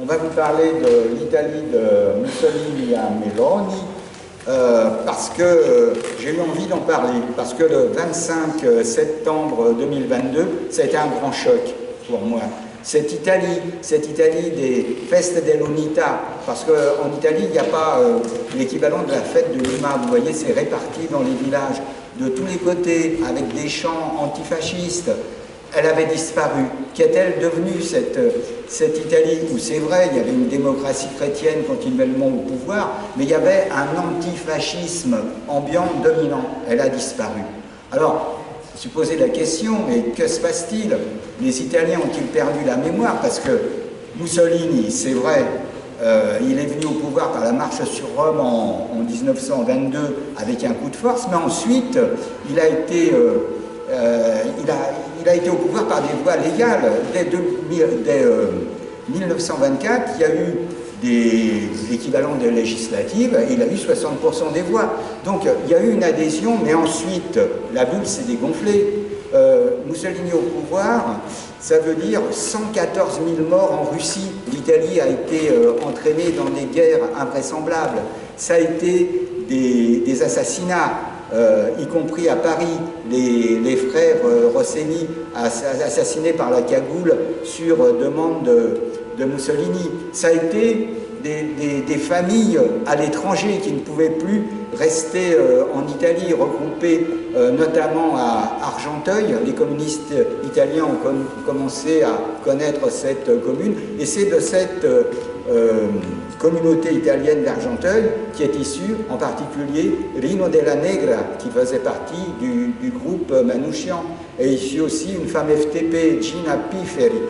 va vous parler de l'Italie de Mussolini à Meloni, parce que j'ai eu envie d'en parler, parce que le 25 septembre 2022, ça a été un grand choc pour moi. Cette Italie des Feste dell'Unità, parce qu'en Italie, il n'y a pas l'équivalent de la fête de Lima. Vous voyez, c'est réparti dans les villages de tous les côtés, avec des chants antifascistes. Elle avait disparu. Qu'est-elle devenue, cette Italie où c'est vrai, il y avait une démocratie chrétienne continuellement au pouvoir, mais il y avait un antifascisme ambiant dominant. Elle a disparu. Alors, je me suis posé la question, mais que se passe-t-il? Les Italiens ont-ils perdu la mémoire? Parce que Mussolini, c'est vrai, il est venu au pouvoir par la marche sur Rome en 1922 avec un coup de force, mais ensuite, il a été au pouvoir par des voies légales. Dès 1924, il y a eu l'équivalent des législatives, et il a eu 60% des voix. Donc il y a eu une adhésion, mais ensuite la bulle s'est dégonflée. Mussolini au pouvoir, ça veut dire 114 000 morts en Russie. L'Italie a été entraînée dans des guerres invraisemblables. Ça a été des assassinats. Y compris à Paris, les frères Rosselli assassinés par la cagoule sur demande de Mussolini. Ça a été des familles à l'étranger qui ne pouvaient plus rester en Italie, regroupées notamment à Argenteuil. Les communistes italiens ont commencé à connaître cette commune, et c'est de cette communauté italienne d'Argenteuil qui est issue en particulier Rino della Negra, qui faisait partie du groupe Manouchian, et issue aussi une femme FTP, Gina Piferi.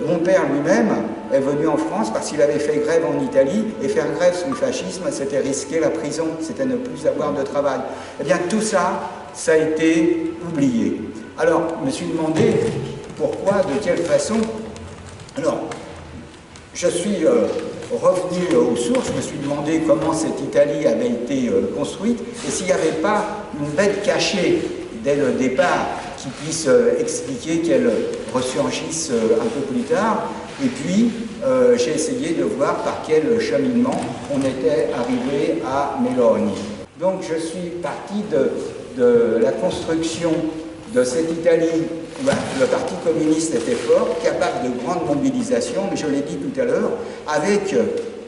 Mon père lui-même est venu en France parce qu'il avait fait grève en Italie, et faire grève sous le fascisme, c'était risquer la prison, c'était ne plus avoir de travail. Eh bien tout ça, ça a été oublié. Alors je me suis demandé pourquoi, de quelle façon. Alors, je suis revenu aux sources, je me suis demandé comment cette Italie avait été construite, et s'il n'y avait pas une bête cachée dès le départ qui puisse expliquer qu'elle ressurgisse un peu plus tard. Et puis, j'ai essayé de voir par quel cheminement on était arrivé à Meloni. Donc, je suis parti de la construction de cette Italie où le Parti communiste était fort, capable de grandes mobilisations, mais je l'ai dit tout à l'heure, avec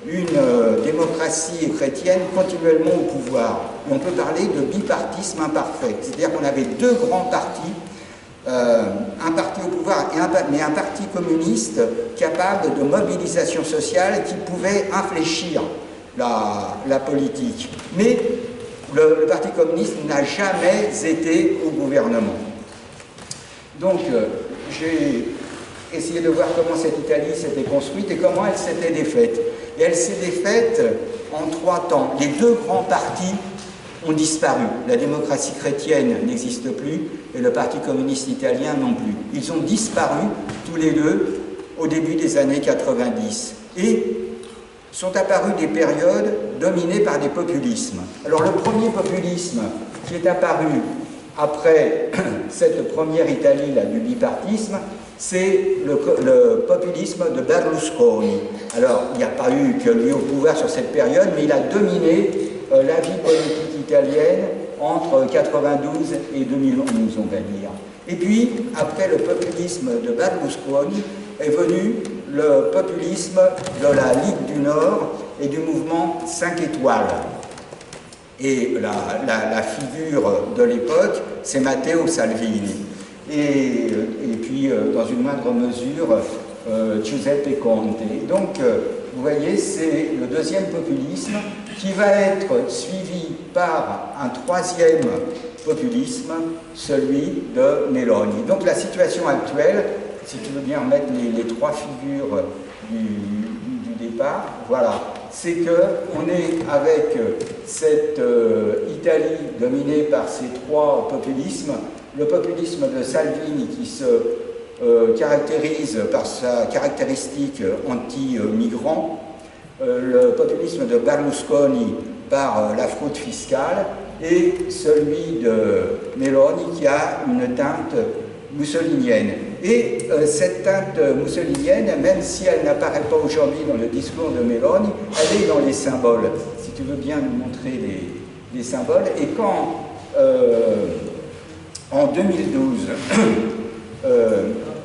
une démocratie chrétienne continuellement au pouvoir. Et on peut parler de bipartisme imparfait, c'est-à-dire qu'on avait deux grands partis, un parti au pouvoir, mais un parti communiste capable de mobilisation sociale qui pouvait infléchir la politique. Mais le Parti communiste n'a jamais été au gouvernement. Donc, j'ai essayé de voir comment cette Italie s'était construite et comment elle s'était défaite. Et elle s'est défaite en 3 temps. Les deux grands partis ont disparu. La démocratie chrétienne n'existe plus et le Parti communiste italien non plus. Ils ont disparu tous les deux au début des années 90. Et sont apparues des périodes dominées par des populismes. Alors le premier populisme qui est apparu après cette première Italie là, du bipartisme, c'est le populisme de Berlusconi. Alors, il n'y a pas eu que lui au pouvoir sur cette période, mais il a dominé la vie politique italienne entre 92 et 2011, on va dire. Et puis, après le populisme de Berlusconi, est venu le populisme de la Ligue du Nord et du mouvement 5 étoiles. Et la figure de l'époque, c'est Matteo Salvini. Et puis, dans une moindre mesure, Giuseppe Conte. Donc, vous voyez, c'est le deuxième populisme qui va être suivi par un troisième populisme, celui de Meloni. Donc, la situation actuelle, si tu veux bien remettre les 3 figures du départ, voilà. C'est qu'on est avec cette Italie dominée par ces 3 populismes, le populisme de Salvini qui se caractérise par sa caractéristique anti-migrant, le populisme de Berlusconi par la fraude fiscale, et celui de Meloni qui a une teinte mussolinienne. Et cette teinte mussolinienne, même si elle n'apparaît pas aujourd'hui dans le discours de Meloni, elle est dans les symboles. Si tu veux bien nous montrer les symboles. Et quand, en 2012,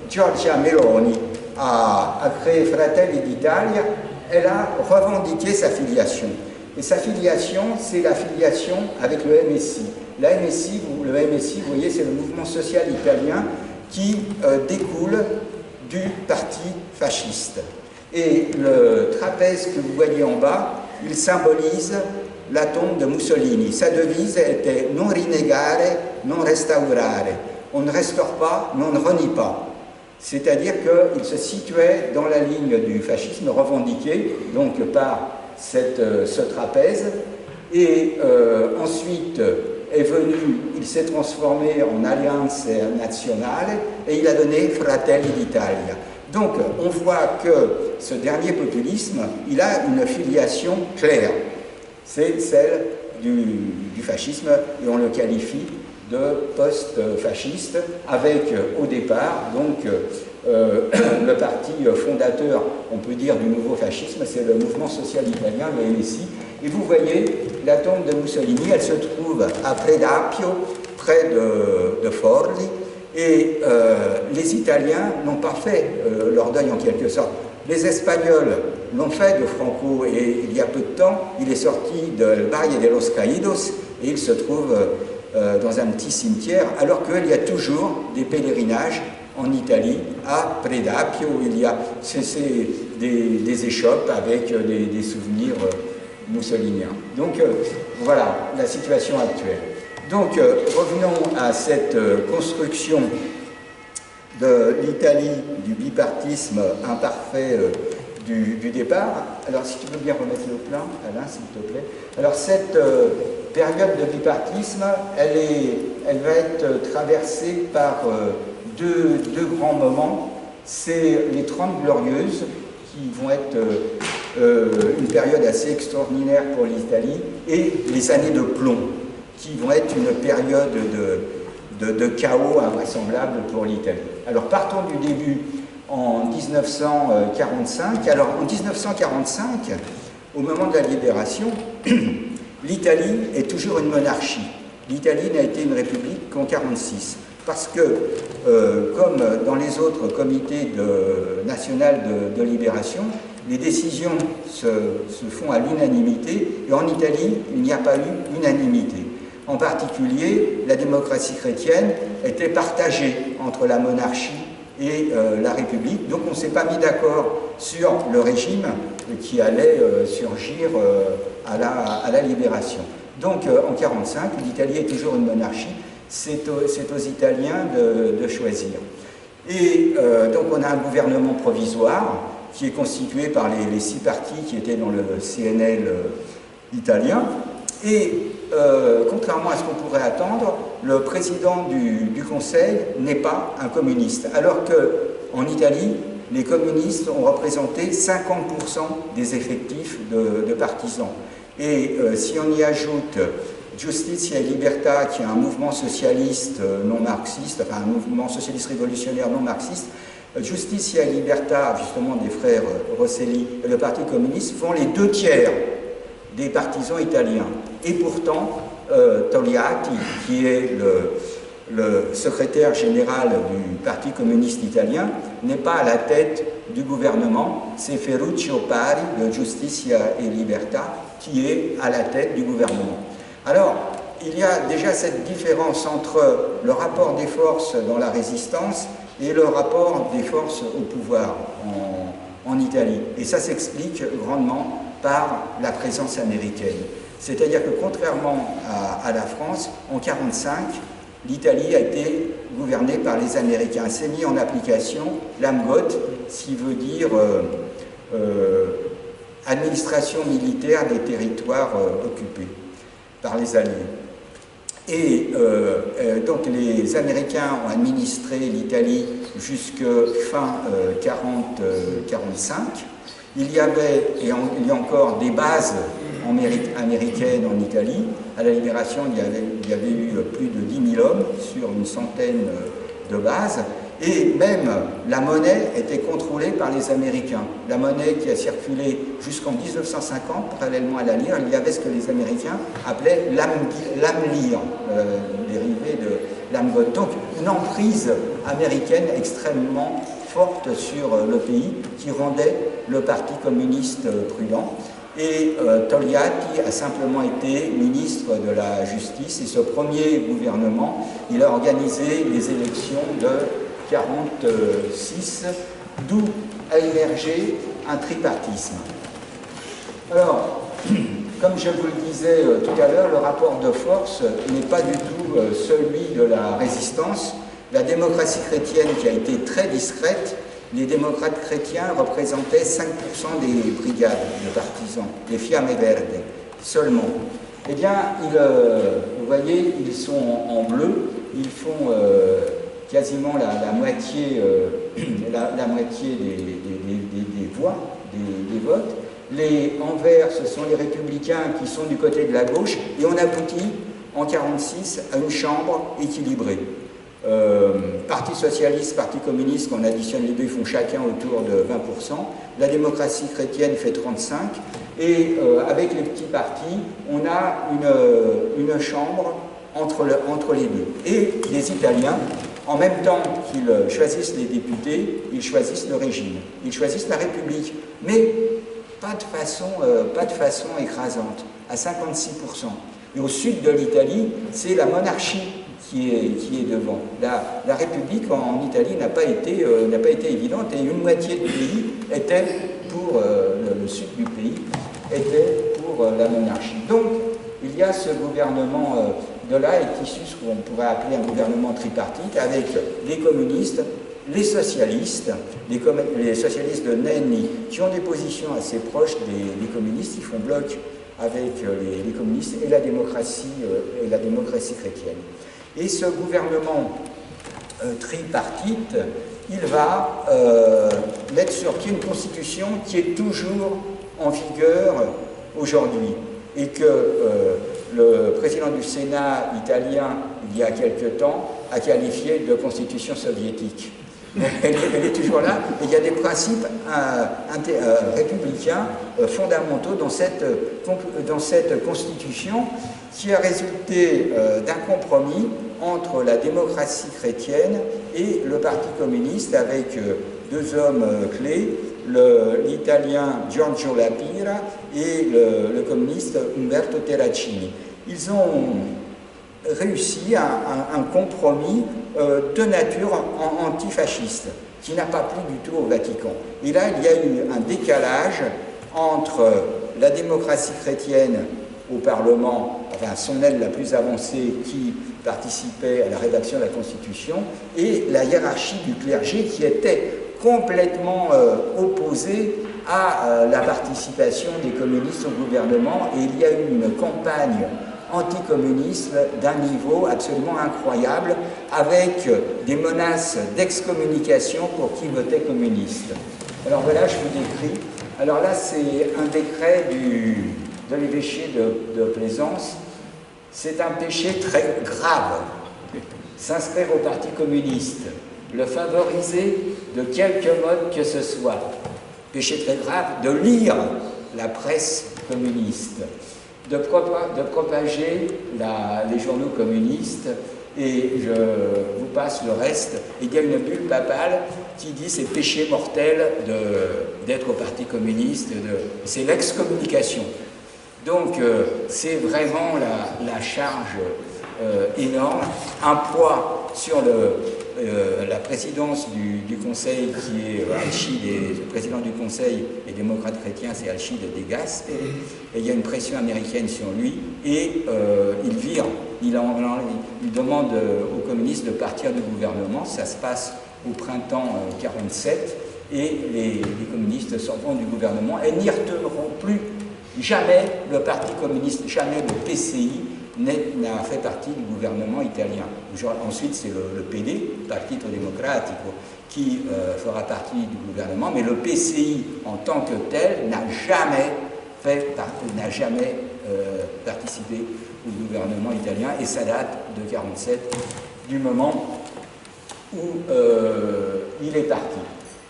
Giorgia Meloni a créé Fratelli d'Italia, elle a revendiqué sa filiation. Et sa filiation, c'est la filiation avec le MSI. Le MSI, vous voyez, c'est le mouvement social italien qui découle du parti fasciste. Et le trapèze que vous voyez en bas, il symbolise la tombe de Mussolini. Sa devise était « non rinnegare, non restaurare ». On ne restaure pas, mais on ne renie pas. C'est-à-dire qu'il se situait dans la ligne du fascisme revendiqué, donc par ce trapèze. Et ensuite est venu, il s'est transformé en Alliance Nazionale et il a donné Fratelli d'Italia. Donc on voit que ce dernier populisme, il a une filiation claire. C'est celle du fascisme et on le qualifie de post-fasciste avec au départ donc le parti fondateur, on peut dire, du nouveau fascisme, c'est le mouvement social italien, le MSI. Et vous voyez la tombe de Mussolini, elle se trouve à Predappio, près de Forli, et les Italiens n'ont pas fait leur deuil en quelque sorte. Les Espagnols l'ont fait de Franco, et il y a peu de temps, il est sorti de Valle de los Caídos, et il se trouve dans un petit cimetière, alors qu'il y a toujours des pèlerinages en Italie, à Predappio, il y a des échoppes avec des souvenirs mussoliniens. Donc voilà la situation actuelle. Donc revenons à cette construction de l'Italie, du bipartisme imparfait du départ. Alors si tu veux bien remettre le plan, Alain, s'il te plaît. Alors cette période de bipartisme, elle va être traversée par deux grands moments. C'est les 30 Glorieuses, qui vont être une période assez extraordinaire pour l'Italie, et les années de plomb, qui vont être une période de chaos invraisemblable pour l'Italie. Alors partons du début, en 1945. Alors en 1945, au moment de la libération, l'Italie est toujours une monarchie. L'Italie n'a été une république qu'en 1946. Parce que, comme dans les autres comités nationaux de libération, les décisions se font à l'unanimité, et en Italie, il n'y a pas eu unanimité. En particulier, la démocratie chrétienne était partagée entre la monarchie et la République, donc on ne s'est pas mis d'accord sur le régime qui allait surgir à la libération. Donc en 1945, l'Italie est toujours une monarchie, c'est aux Italiens de choisir. Et donc on a un gouvernement provisoire qui est constitué par les 6 partis qui étaient dans le CNL italien, et contrairement à ce qu'on pourrait attendre, le président du Conseil n'est pas un communiste, alors qu'en Italie, les communistes ont représenté 50% des effectifs de partisans. Et si on y ajoute Giustizia et Libertà, qui est un mouvement socialiste non marxiste, enfin un mouvement socialiste révolutionnaire non marxiste, Giustizia et Libertà, justement des frères Rosselli, et le Parti communiste font les 2/3 des partisans italiens. Et pourtant, Togliatti, qui est le secrétaire général du Parti communiste italien, n'est pas à la tête du gouvernement, c'est Ferruccio Pari de Giustizia et Libertà qui est à la tête du gouvernement. Alors, il y a déjà cette différence entre le rapport des forces dans la résistance et le rapport des forces au pouvoir en Italie. Et ça s'explique grandement par la présence américaine. C'est-à-dire que contrairement à la France, en 1945, l'Italie a été gouvernée par les Américains. C'est mis en application l'AMGOT, ce qui veut dire administration militaire des territoires occupés par les Alliés. Et donc les Américains ont administré l'Italie jusque fin 1945. Il y avait, et il y a encore, des bases américaines en Italie. À la libération, il y avait eu plus de 10 000 hommes sur une centaine de bases. Et même la monnaie était contrôlée par les Américains. La monnaie qui a circulé jusqu'en 1950, parallèlement à la lire, il y avait ce que les Américains appelaient l'âme-lire, dérivé de l'âme-vote. Donc une emprise américaine extrêmement forte sur le pays qui rendait le Parti communiste prudent. Et Togliatti a simplement été ministre de la Justice et ce premier gouvernement, il a organisé les élections de 1946, d'où a émergé un tripartisme. Alors, comme je vous le disais tout à l'heure, le rapport de force n'est pas du tout celui de la résistance. La démocratie chrétienne qui a été très discrète, les démocrates chrétiens représentaient 5% des brigades de partisans, les Fiamme Verde, seulement. Eh bien, vous voyez, ils sont en bleu, ils font quasiment la moitié, la moitié des voix, des votes. Les en vert, ce sont les républicains qui sont du côté de la gauche, et on aboutit en 1946 à une chambre équilibrée. Parti socialiste, Parti communiste, quand on additionne les deux, ils font chacun autour de 20%. La démocratie chrétienne fait 35%. Et avec les petits partis, on a une chambre entre les deux. Et les Italiens, en même temps qu'ils choisissent les députés, ils choisissent le régime. Ils choisissent la République. Mais pas de façon écrasante, à 56%. Et au sud de l'Italie, c'est la monarchie qui est devant. La République en Italie n'a pas été évidente et une moitié du pays était pour le sud du pays était pour la monarchie. Donc il y a ce gouvernement de là est issu ce qu'on pourrait appeler un gouvernement tripartite avec les communistes, les socialistes socialistes de Nenni qui ont des positions assez proches des communistes, ils font bloc avec les communistes et la démocratie chrétienne. Et ce gouvernement tripartite, il va mettre sur pied une constitution qui est toujours en vigueur aujourd'hui et que le président du Sénat italien, il y a quelque temps, a qualifié de constitution soviétique. Elle est toujours là, et il y a des principes républicains fondamentaux dans cette constitution qui a résulté d'un compromis entre la démocratie chrétienne et le Parti communiste avec deux hommes clés, l'italien Giorgio La Pira et le communiste Umberto Terracini. Ils ont réussi un compromis de nature antifasciste qui n'a pas plu du tout au Vatican. Et là, il y a eu un décalage entre la démocratie chrétienne au Parlement, enfin son aile la plus avancée qui participait à la rédaction de la Constitution, et la hiérarchie du clergé qui était complètement opposée à la participation des communistes au gouvernement. Et il y a eu une campagne anticommuniste d'un niveau absolument incroyable, avec des menaces d'excommunication pour qui votait communiste. Alors voilà, je vous décris. Alors là, c'est un décret de l'évêché de Plaisance. C'est un péché très grave. S'inscrire au Parti communiste, le favoriser de quelque mode que ce soit. Péché très grave de lire la presse communiste, de propager les journaux communistes, et je vous passe le reste. Il y a une bulle papale qui dit c'est péché mortel d'être au Parti communiste, c'est l'excommunication. Donc c'est vraiment la charge énorme, un poids sur la présidence du Conseil qui est le président du Conseil et démocrate chrétien, c'est Alcide De Gasperi, et il y a une pression américaine sur lui, et il vire, il demande aux communistes de partir du gouvernement. Ça se passe au printemps 1947, et les communistes s'en vont du gouvernement et n'y retourneront plus. Jamais le Parti communiste, jamais le PCI n'a fait partie du gouvernement italien. Ensuite, c'est le PD, Partito Democratico, qui fera partie du gouvernement, mais le PCI en tant que tel n'a jamais participé au gouvernement italien, et ça date de 1947, du moment où il est parti.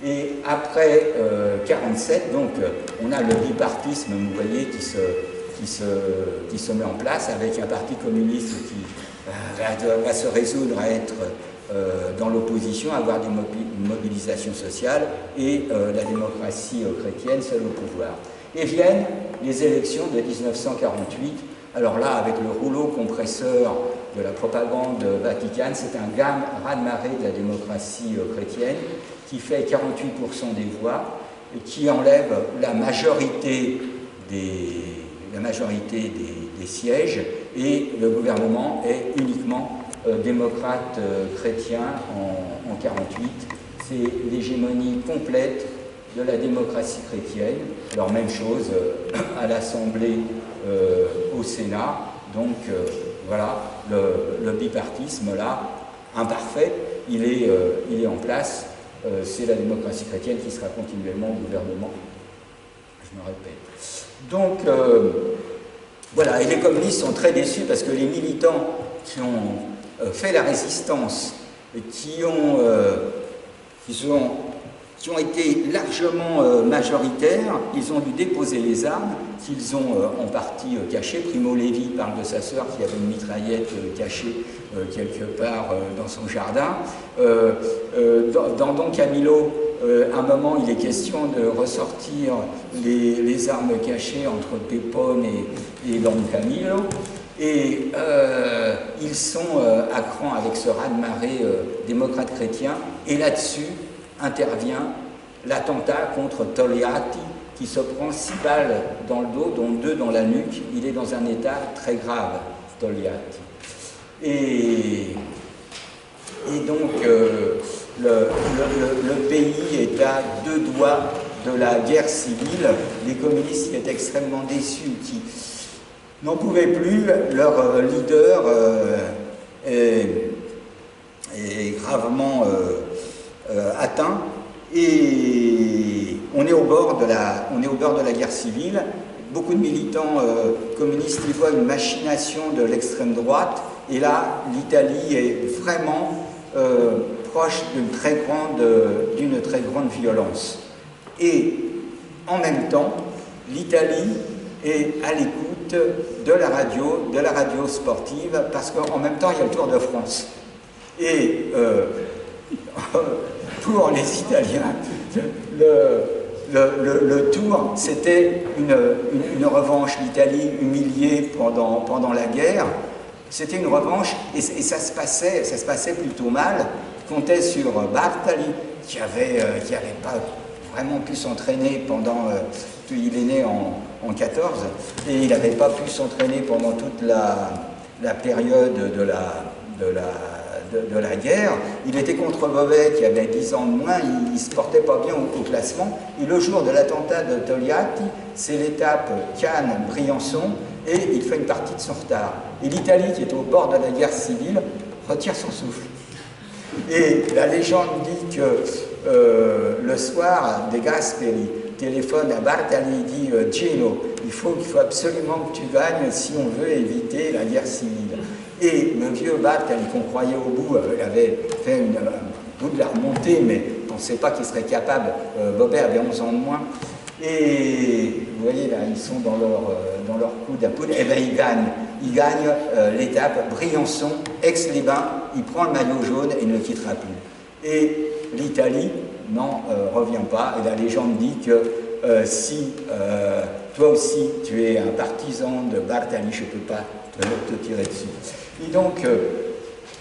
Et après 1947, donc, on a le bipartisme, vous voyez, qui se met en place avec un parti communiste qui va se résoudre à être dans l'opposition, à avoir des mobilisations sociales, et la démocratie chrétienne seule au pouvoir. Et viennent les élections de 1948. Alors là, avec le rouleau compresseur de la propagande vaticane, c'est un raz-de-marée de la démocratie chrétienne qui fait 48% des voix et qui enlève la majorité des sièges, et le gouvernement est uniquement démocrate chrétien en 1948. C'est l'hégémonie complète de la démocratie chrétienne. Alors même chose à l'Assemblée, au Sénat. Donc voilà, le bipartisme là, imparfait, il est en place. C'est la démocratie chrétienne qui sera continuellement au gouvernement. Je me répète. Donc voilà, et les communistes sont très déçus parce que les militants qui ont fait la résistance, et qui ont été largement majoritaires, ils ont dû déposer les armes qu'ils ont en partie cachées. Primo Levi parle de sa sœur qui avait une mitraillette cachée quelque part dans son jardin. Dans Don Camillo, à un moment, il est question de ressortir les armes cachées entre Pepone et Don Camillo. Et ils sont à cran avec ce raz-de-marée démocrate chrétien, et là-dessus intervient l'attentat contre Togliatti, qui se prend 6 balles dans le dos, dont 2 dans la nuque. Il est dans un état très grave, Togliatti. Et donc le pays est à 2 doigts de la guerre civile. Les communistes qui étaient extrêmement déçus, qui n'en pouvaient plus, leur leader est gravement atteint, et on est au bord de la guerre civile. Beaucoup de militants communistes y voient une machination de l'extrême droite, et là l'Italie est vraiment proche d'une très grande violence. Et en même temps, l'Italie est à l'écoute de la radio sportive, parce qu'en même temps il y a le Tour de France. Et pour les Italiens, le Tour, c'était une revanche. L'Italie humiliée pendant la guerre, c'était une revanche, et ça se passait plutôt mal. Comptait sur Bartali, qui avait pas vraiment pu s'entraîner pendant... il est né en 14, et il n'avait pas pu s'entraîner pendant toute la période de la guerre. Il était contre Beauvais, qui avait 10 ans de moins, il ne se portait pas bien au classement. Et le jour de l'attentat de Togliatti, c'est l'étape Cannes-Briançon, et il fait une partie de son retard. Et l'Italie, qui est au bord de la guerre civile, retire son souffle. Et la légende dit que le soir, De Gasperi téléphone à Bartali et dit « Gino, il faut absolument que tu gagnes si on veut éviter la guerre civile ». Et le vieux Bartali, qu'on croyait au bout, avait fait un bout de la remontée, mais on ne pensait pas qu'il serait capable. Bobet avait 11 ans de moins. Et vous voyez là, ils sont dans leur coup d'appoule. Et bien il gagne l'étape Briançon, Aix-les-Bains. Il prend le maillot jaune et ne le quittera plus. Et l'Italie n'en revient pas. Et la légende dit que si toi aussi tu es un partisan de Bartali, je ne peux pas te tirer dessus. Et donc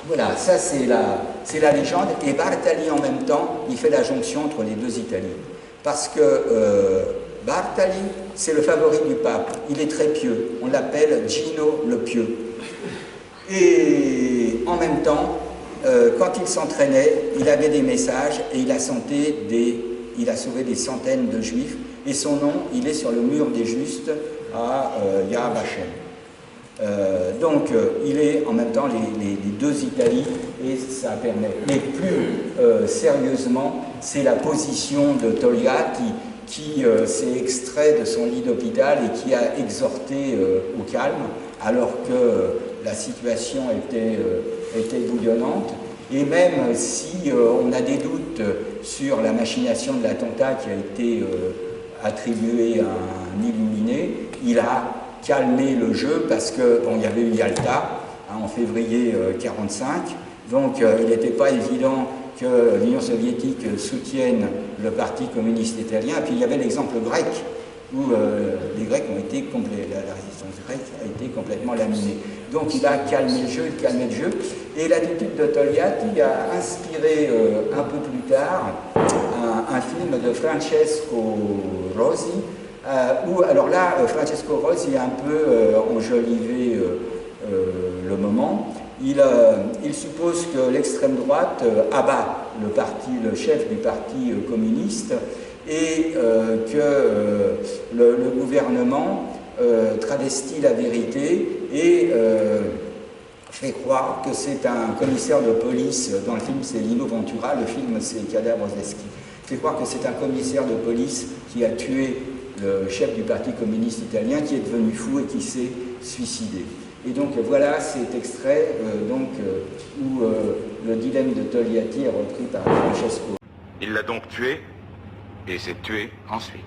voilà, ça c'est la légende. Et Bartali en même temps, il fait la jonction entre les deux Italies. Parce que Bartali, c'est le favori du pape. Il est très pieux. On l'appelle Gino le pieux. Et en même temps, quand il s'entraînait, il avait des messages et il a sauvé des centaines de juifs. Et son nom, il est sur le mur des justes à Yad Vashem. Donc, il est en même temps les deux Italies, et ça permet. Mais plus sérieusement, c'est la position de Togliatti qui s'est extrait de son lit d'hôpital et qui a exhorté au calme, alors que la situation était bouillonnante. Et même si on a des doutes sur la machination de l'attentat qui a été attribué à un illuminé, il a calmé le jeu parce que, bon, il y avait eu Yalta en février 1945, donc il n'était pas évident que l'Union soviétique soutienne le Parti communiste italien. Et puis il y avait l'exemple grec, où les Grecs ont été la résistance grecque a été complètement laminée. Donc il a calmé le jeu, et l'attitude de Togliatti a inspiré un peu plus tard un film de Francesco Rosi, où, alors là, Francesco Rosi a un peu enjolivé le moment. Il suppose que l'extrême droite abat le chef du parti communiste, et que le gouvernement travestit la vérité et fait croire que c'est un commissaire de police. Dans le film c'est Lino Ventura, le film c'est Cadavres Eschi. Fait croire que c'est un commissaire de police qui a tué le chef du parti communiste italien, qui est devenu fou et qui s'est suicidé. Et donc voilà cet extrait où le dilemme de Togliatti est repris par Francesco. Il l'a donc tué et s'est tué ensuite.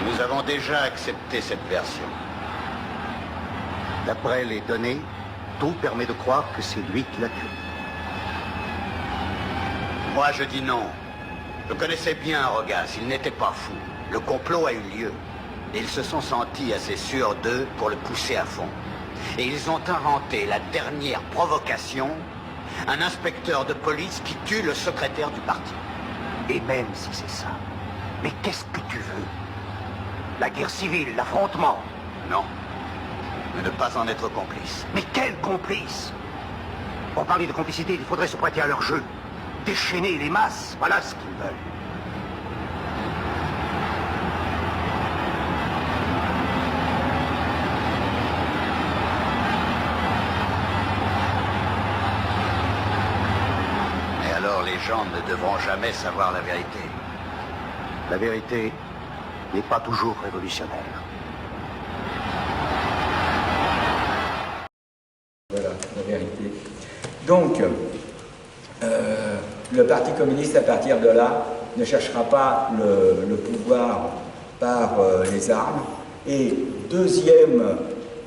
Nous avons déjà accepté cette version. D'après les données, tout permet de croire que c'est lui qui l'a tué. Moi, je dis non. Je connaissais bien Rogas, il n'était pas fou. Le complot a eu lieu. Et ils se sont sentis assez sûrs d'eux pour le pousser à fond. Et ils ont inventé la dernière provocation, un inspecteur de police qui tue le secrétaire du parti. Et même si c'est ça, mais qu'est-ce que tu veux? La guerre civile, l'affrontement? Non. Mais ne pas en être complice. Mais quel complice? Pour parler de complicité, il faudrait se prêter à leur jeu. Déchaîner les masses, voilà ce qu'ils veulent. Et alors les gens ne devront jamais savoir la vérité. La vérité n'est pas toujours révolutionnaire. Voilà, la vérité. Donc, le Parti communiste, à partir de là, ne cherchera pas le pouvoir par les armes. Et deuxième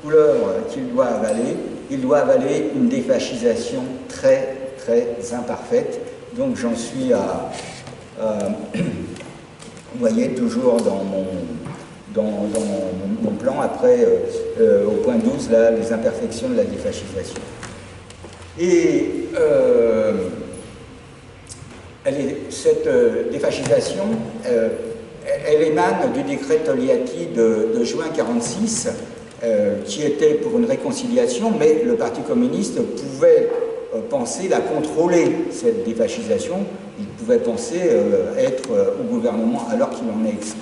couleur qu'il doit avaler, il doit avaler une défascisation très, très imparfaite. Donc j'en suis à... vous voyez, toujours dans mon plan, après, au point 12, là, les imperfections de la défascisation. Et cette défascisation, elle émane du décret Togliatti de juin 1946, qui était pour une réconciliation, mais le Parti communiste pouvait penser la contrôler, cette défascisation. Il pouvait penser être au gouvernement alors qu'il en est exclu.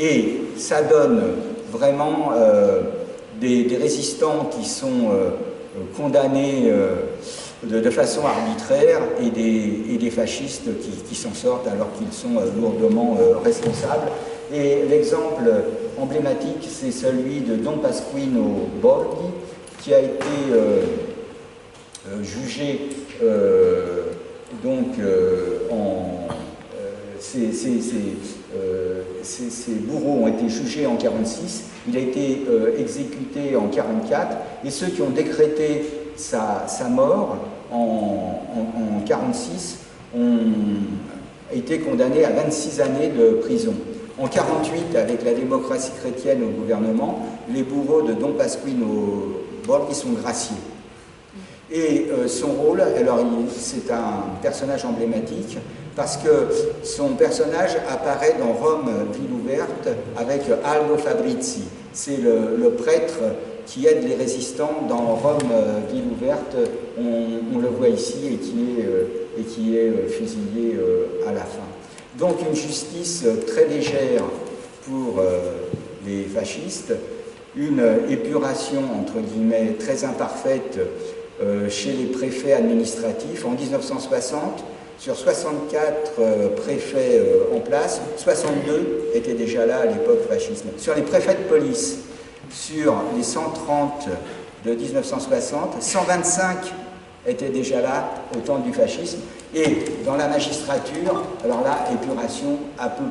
Et ça donne vraiment des résistants qui sont condamnés de façon arbitraire et des fascistes qui s'en sortent alors qu'ils sont lourdement responsables. Et l'exemple emblématique, c'est celui de Don Pasquino Borghi, qui a été jugé ces bourreaux ont été jugés en 1946, il a été exécuté en 1944, et ceux qui ont décrété sa mort en 1946 ont été condamnés à 26 années de prison. En 1948, avec la démocratie chrétienne au gouvernement, les bourreaux de Don Pasquino Borghi sont graciés. Et son rôle, alors c'est un personnage emblématique, parce que son personnage apparaît dans Rome, ville ouverte, avec Aldo Fabrizi. C'est le prêtre qui aide les résistants dans Rome, ville ouverte. On le voit ici et qui est fusillé à la fin. Donc une justice très légère pour les fascistes, une épuration, entre guillemets, très imparfaite chez les préfets administratifs. En 1960, sur 64 préfets en place, 62 étaient déjà là à l'époque fascisme. Sur les préfets de police, sur les 130 de 1960, 125 étaient déjà là au temps du fascisme. Et dans la magistrature, alors là, épuration à peu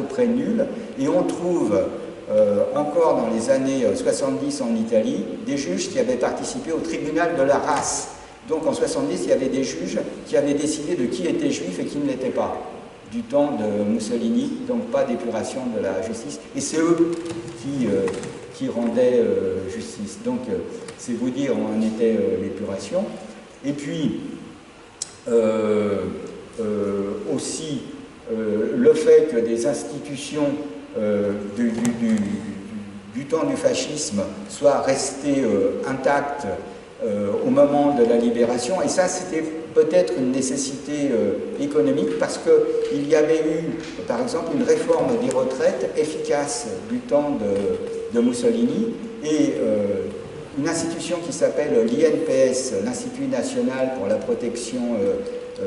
près nulle. Et on trouve encore dans les années 70 en Italie, des juges qui avaient participé au tribunal de la race. Donc en 70, il y avait des juges qui avaient décidé de qui était juif et qui ne l'était pas, du temps de Mussolini, donc pas d'épuration de la justice. Et c'est eux qui rendaient justice. Donc c'est vous dire où en était l'épuration. Et puis aussi le fait que des institutions du temps du fascisme soient restées intactes au moment de la libération, et ça c'était peut-être une nécessité économique parce qu'il y avait eu par exemple une réforme des retraites efficace du temps de Mussolini, et une institution qui s'appelle l'INPS, l'Institut National pour la Protection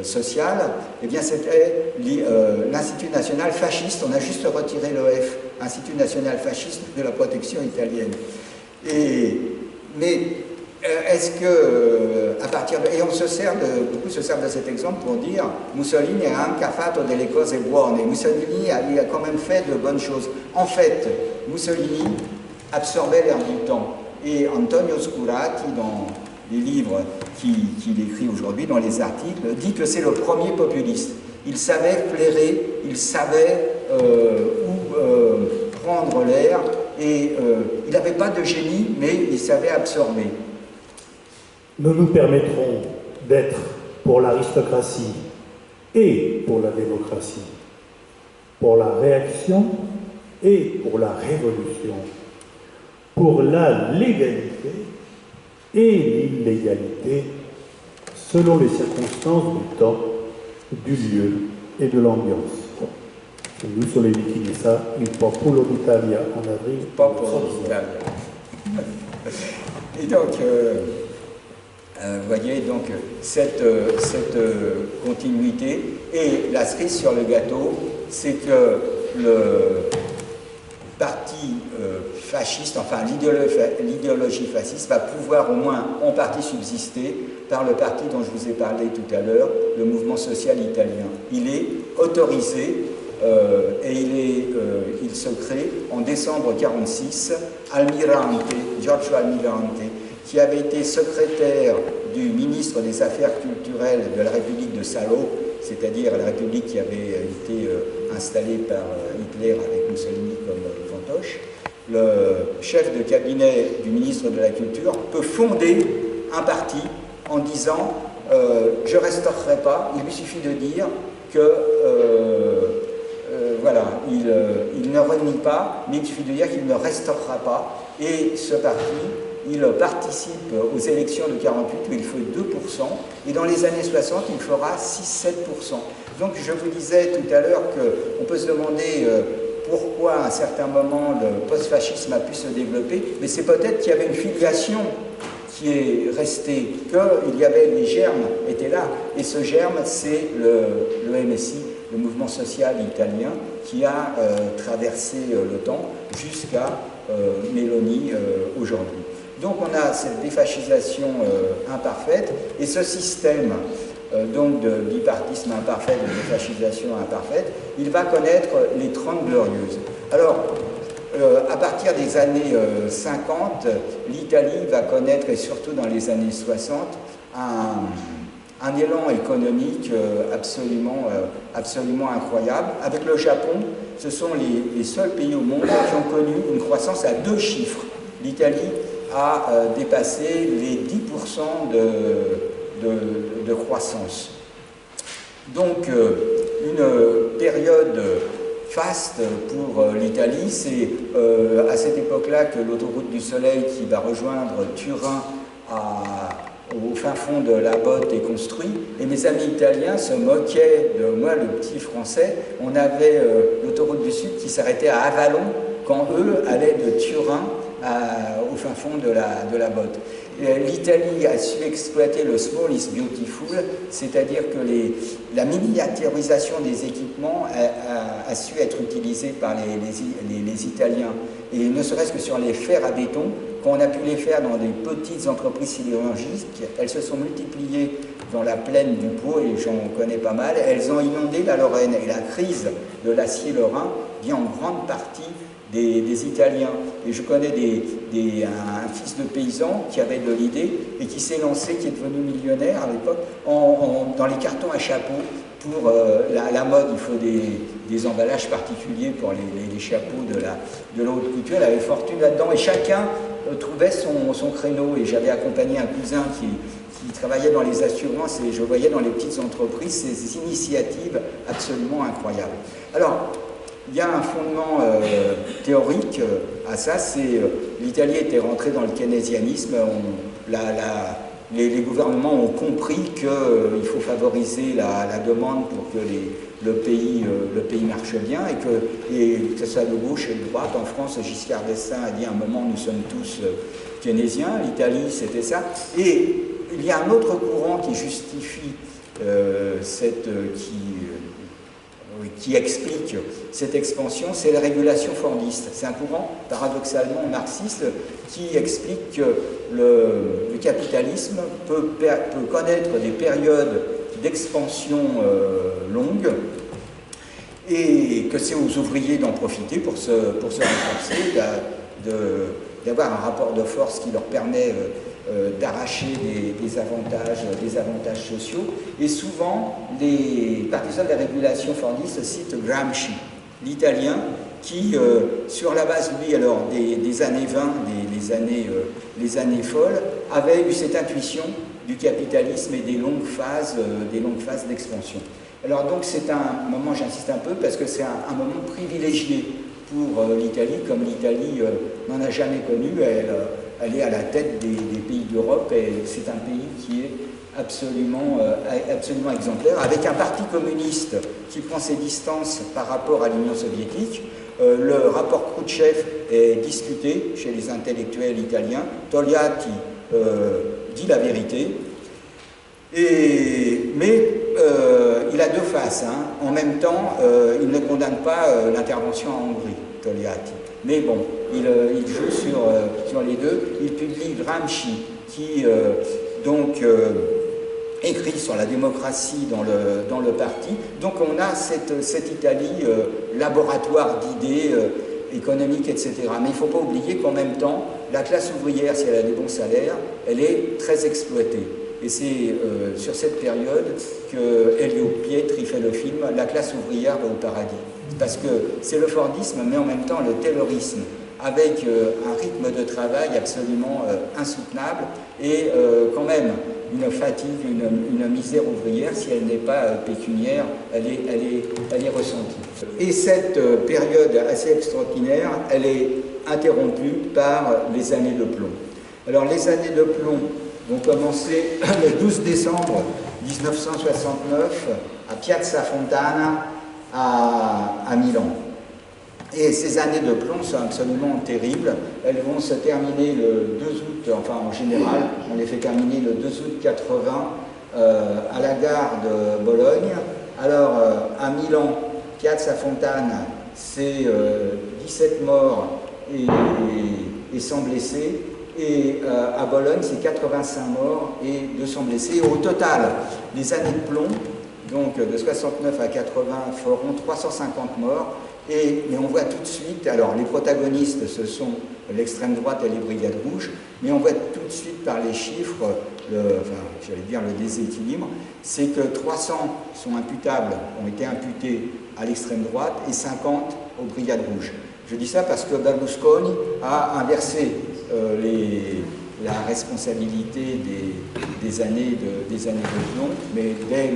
Sociale, eh bien c'était l'Institut National Fasciste, on a juste retiré le F, Institut National Fasciste de la Protection Italienne. Mais est-ce que, à partir de... Et on se sert beaucoup se servent de cet exemple pour dire Mussolini a anche fatto delle cose buone. Mussolini il a quand même fait de bonnes choses. En fait, Mussolini absorbait l'air du temps. Et Antonio Scurati, dans les livres qu'il écrit aujourd'hui, dans les articles, dit que c'est le premier populiste. Il savait flairer, il savait où prendre l'air, et il n'avait pas de génie, mais il savait absorber. Nous nous permettrons d'être pour l'aristocratie et pour la démocratie, pour la réaction et pour la révolution, pour la légalité et l'illégalité, selon les circonstances du temps, du lieu et de l'ambiance. Mussolini qui dit ça, il popolo d'Italia en avril. Popolo d'Italia. Et donc, vous voyez donc cette continuité. Et la cerise sur le gâteau, c'est que le parti fasciste, enfin l'idéologie fasciste, va pouvoir au moins en partie subsister par le parti dont je vous ai parlé tout à l'heure, le mouvement social italien. Il est autorisé et il se crée en décembre 1946. Giorgio Almirante, qui avait été secrétaire du ministre des Affaires culturelles de la République de Salo, c'est-à-dire la République qui avait été installée par Hitler avec Mussolini comme fantoche, le chef de cabinet du ministre de la Culture peut fonder un parti en disant je ne restaurerai pas, il lui suffit de dire que voilà, il ne renie pas, mais il suffit de dire qu'il ne restaurera pas, et ce parti il participe aux élections de 1948 où il fait 2%, et dans les années 60, il fera 6-7%. Donc je vous disais tout à l'heure qu'on peut se demander pourquoi à un certain moment le post-fascisme a pu se développer, mais c'est peut-être qu'il y avait une filiation qui est restée, qu'il y avait, les germes étaient là, et ce germe c'est le MSI, le mouvement social italien, qui a traversé le temps jusqu'à Meloni aujourd'hui. Donc on a cette défascisation imparfaite, et ce système donc de bipartisme imparfait, de défascisation imparfaite, il va connaître les 30 glorieuses. Alors, à partir des années 50, l'Italie va connaître, et surtout dans les années 60, un élan économique absolument incroyable. Avec le Japon, ce sont les seuls pays au monde qui ont connu une croissance à 2 chiffres. L'Italie a dépassé les 10% de croissance. Donc, une période faste pour l'Italie, c'est à cette époque-là que l'autoroute du Soleil qui va rejoindre Turin au fin fond de la Botte est construit, et mes amis italiens se moquaient de moi, le petit français. On avait l'autoroute du Sud qui s'arrêtait à Avallon quand eux allaient de Turin au fin fond de la Botte. l'Italie a su exploiter le small is beautiful, c'est-à-dire que la miniaturisation des équipements a su être utilisée par les Italiens. Et ne serait-ce que sur les fers à béton, quand on a pu les faire dans des petites entreprises sidérurgiques, elles se sont multipliées dans la plaine du Pau, et j'en connais pas mal. Elles ont inondé la Lorraine, et la crise de l'acier lorrain vient en grande partie des Italiens. Et je connais un fils de paysan qui avait de l'idée et qui s'est lancé, qui est devenu millionnaire à l'époque, dans les cartons à chapeau. Pour la mode, il faut des emballages particuliers pour les chapeaux de la haute couture. Elle avait fortune là-dedans et chacun trouvait son créneau. Et j'avais accompagné un cousin qui travaillait dans les assurances, et je voyais dans les petites entreprises ces initiatives absolument incroyables. Alors, il y a un fondement théorique à ça, c'est l'Italie était rentrée dans le keynésianisme, les gouvernements ont compris qu'il faut favoriser la demande pour que le pays marche bien, et que ce soit de gauche et de droite. En France, Giscard d'Estaing a dit à un moment, nous sommes tous keynésiens, l'Italie c'était ça, et il y a un autre courant qui justifie qui explique cette expansion, c'est la régulation fordiste. C'est un courant paradoxalement marxiste qui explique que le capitalisme peut connaître des périodes d'expansion longues, et que c'est aux ouvriers d'en profiter pour se renforcer, d'avoir un rapport de force qui leur permet d'arracher des avantages sociaux. Et souvent, les partisans de la régulation fordiste citent Gramsci, l'Italien, qui, sur la base, lui, alors, des années 20, les années folles, avait eu cette intuition du capitalisme et des longues phases d'expansion. Alors donc c'est un moment, j'insiste un peu, parce que c'est un moment privilégié pour l'Italie, comme l'Italie n'en a jamais connu. Elle est à la tête des pays d'Europe, et c'est un pays qui est absolument exemplaire, avec un parti communiste qui prend ses distances par rapport à l'Union soviétique. Le rapport Khrouchtchev est discuté chez les intellectuels italiens. Togliatti dit la vérité, mais il a deux faces. En même temps, il ne condamne pas l'intervention en Hongrie, Togliatti. Mais bon, il joue sur les deux. Il publie Gramsci, qui écrit sur la démocratie dans le parti. Donc on a cette Italie, laboratoire d'idées économiques, etc. Mais il ne faut pas oublier qu'en même temps, la classe ouvrière, si elle a des bons salaires, elle est très exploitée. Et c'est sur cette période que Elio Pietri fait le film « La classe ouvrière va au paradis ». Parce que c'est le fordisme, mais en même temps le taylorisme, avec un rythme de travail absolument insoutenable, et quand même une fatigue, une misère ouvrière, si elle n'est pas pécuniaire, elle est ressentie. Et cette période assez extraordinaire, elle est interrompue par les années de plomb. Alors les années de plomb vont commencer le 12 décembre 1969 à Piazza Fontana à Milan. Et ces années de plomb sont absolument terribles. Elles vont se terminer le 2 août, enfin en général, on les fait terminer le 2 août 80 à la gare de Bologne. Alors à Milan, Piazza Fontana, c'est 17 morts et 100 blessés. Et à Bologne, c'est 85 morts et 200 blessés. Et au total, les années de plomb, donc de 69 à 80, feront 350 morts. Mais on voit tout de suite, alors les protagonistes, ce sont l'extrême droite et les brigades rouges, mais on voit tout de suite par les chiffres, le déséquilibre, c'est que 300 ont été imputés à l'extrême droite et 50 aux brigades rouges. Je dis ça parce que Berlusconi a inversé la responsabilité des années de plomb, mais dès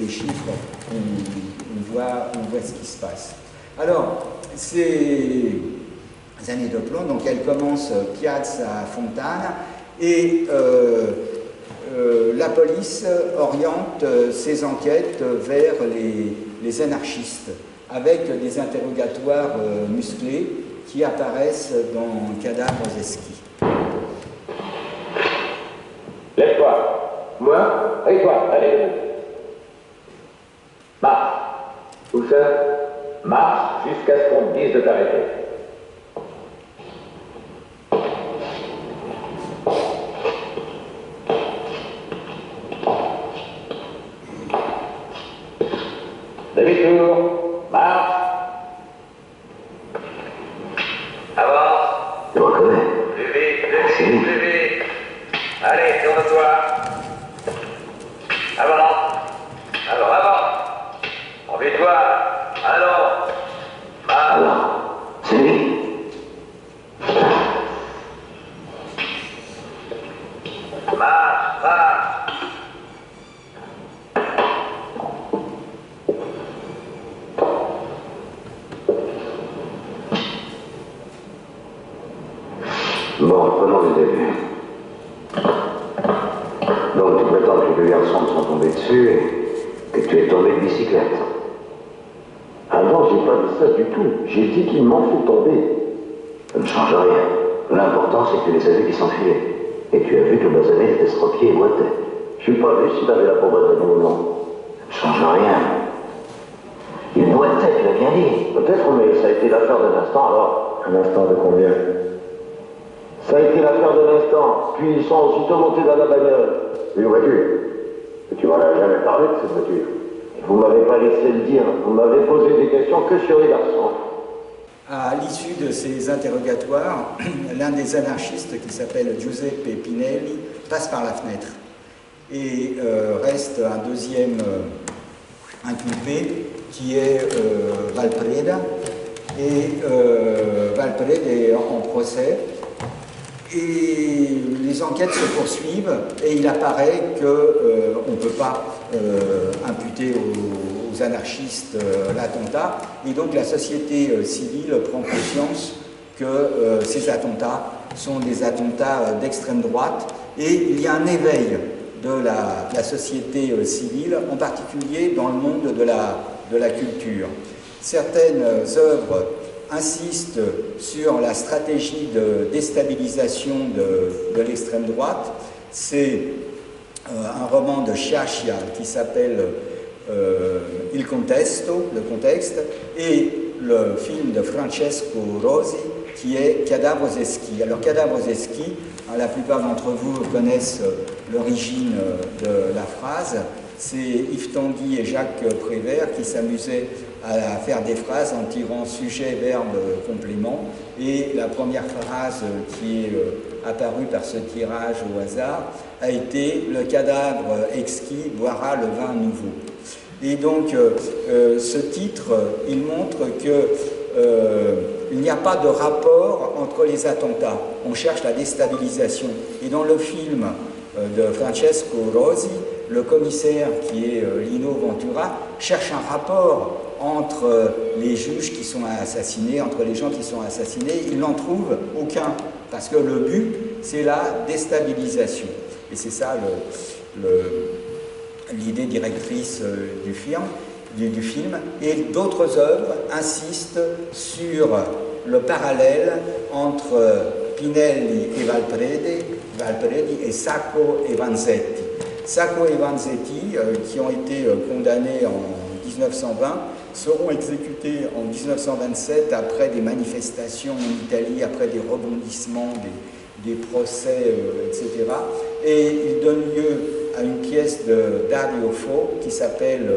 les chiffres, on voit ce qui se passe. Alors, ces années de plomb, donc elles commencent Piazza Fontana, et la police oriente ses enquêtes vers les anarchistes, avec des interrogatoires musclés qui apparaissent dans Cadavres esquis. toi. Moi et toi. Allez, debout. Marche. Tout seul. Marche jusqu'à ce qu'on te dise de t'arrêter. Demi-tour. Marche. Avance. Je reconnais. Plus vite, plus vite. Allez, tourne-toi. Avant. Envie-toi. Allons. Alors, c'est lui. Marche. Bon, reprenons du début. Donc, tu prétends que les deux garçons me sont tombés dessus et que tu es tombé de bicyclette. Ah non, j'ai pas dit ça du tout. J'ai dit qu'il m'en faut tomber. Ça ne change rien. L'important, c'est que tu les as vus qui s'enfuyaient. Et tu as vu que le basané était estropié et boitait. Je n'ai pas vu s'il avait la peau basanée ou non. Ça ne change rien. Il boitait, tu l'as bien dit. Peut-être, mais ça a été l'affaire d'un instant alors. Un instant de combien? Ça a été l'affaire d'un instant. Puis ils sont aussitôt montés dans la bagnole. Une voiture. Et tu m'en as jamais parlé de cette voiture. Vous m'avez pas laissé le dire. Vous m'avez posé des questions que sur les garçons. À l'issue de ces interrogatoires, l'un des anarchistes, qui s'appelle Giuseppe Pinelli, passe par la fenêtre. Et reste un deuxième inculpé, qui est Valpreda. Et Valpreda est en procès. Et les enquêtes se poursuivent et il apparaît qu'on ne peut pas imputer aux anarchistes l'attentat. Et donc la société civile prend conscience que ces attentats sont des attentats d'extrême droite. Et il y a un éveil de la société civile, en particulier dans le monde de la culture. Certaines œuvres insiste sur la stratégie de déstabilisation de l'extrême droite. C'est un roman de Sciascia qui s'appelle Il Contesto, le contexte, et le film de Francesco Rosi qui est Cadavreschi. Alors Cadavreschi, la plupart d'entre vous connaissent l'origine de la phrase. C'est Yves Tanguy et Jacques Prévert qui s'amusaient à faire des phrases en tirant sujet, verbe, complément. Et la première phrase qui est apparue par ce tirage au hasard a été « Le cadavre exquis boira le vin nouveau ». Et donc, ce titre, il montre qu'il n'y a pas de rapport entre les attentats. On cherche la déstabilisation. Et dans le film de Francesco Rosi, le commissaire, qui est Lino Ventura, cherche un rapport entre les juges qui sont assassinés, entre les gens qui sont assassinés. Il n'en trouve aucun, parce que le but, c'est la déstabilisation. Et c'est ça l'idée directrice du film. Et d'autres œuvres insistent sur le parallèle entre Pinelli et Valpredi et Sacco et Vanzetti. Sacco et Vanzetti, qui ont été condamnés en 1920, seront exécutés en 1927 après des manifestations en Italie, après des rebondissements, des procès, etc. Et ils donnent lieu à une pièce de Dario Fo qui s'appelle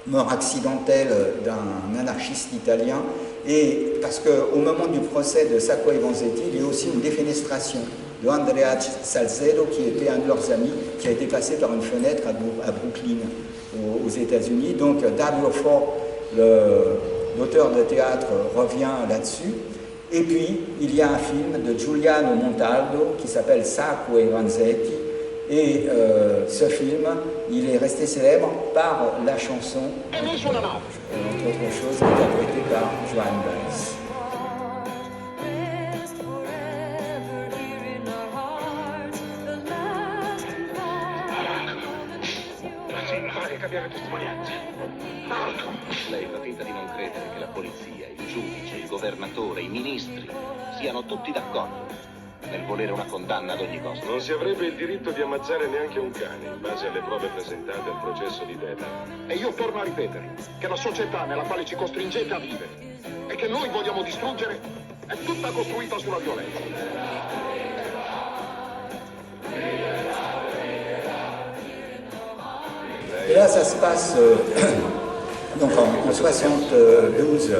Mort accidentelle d'un anarchiste italien. Et parce qu'au moment du procès de Sacco et Vanzetti, il y a aussi une défenestration de Andrea Salcedo, qui était un de leurs amis, qui a été passé par une fenêtre à Brooklyn, aux États-Unis. Donc Dario Fo, l'auteur de théâtre, revient là-dessus. Et puis, il y a un film de Giuliano Montaldo qui s'appelle Sacco e Vanzetti. Et ce film, il est resté célèbre par la chanson, entre autres choses, interprétée par Joan Baez. Cambiare testimonianza. Lei fa finta di non credere che la polizia, il giudice, il governatore, i ministri siano tutti d'accordo. nel volere una condanna ad ogni costo. Non si avrebbe il diritto di ammazzare neanche un cane in base alle prove presentate al processo di Deda. E io torno a ripetere che la società nella quale ci costringete a vivere e che noi vogliamo distruggere è tutta costruita sulla violenza. Et là, ça se passe donc en 72,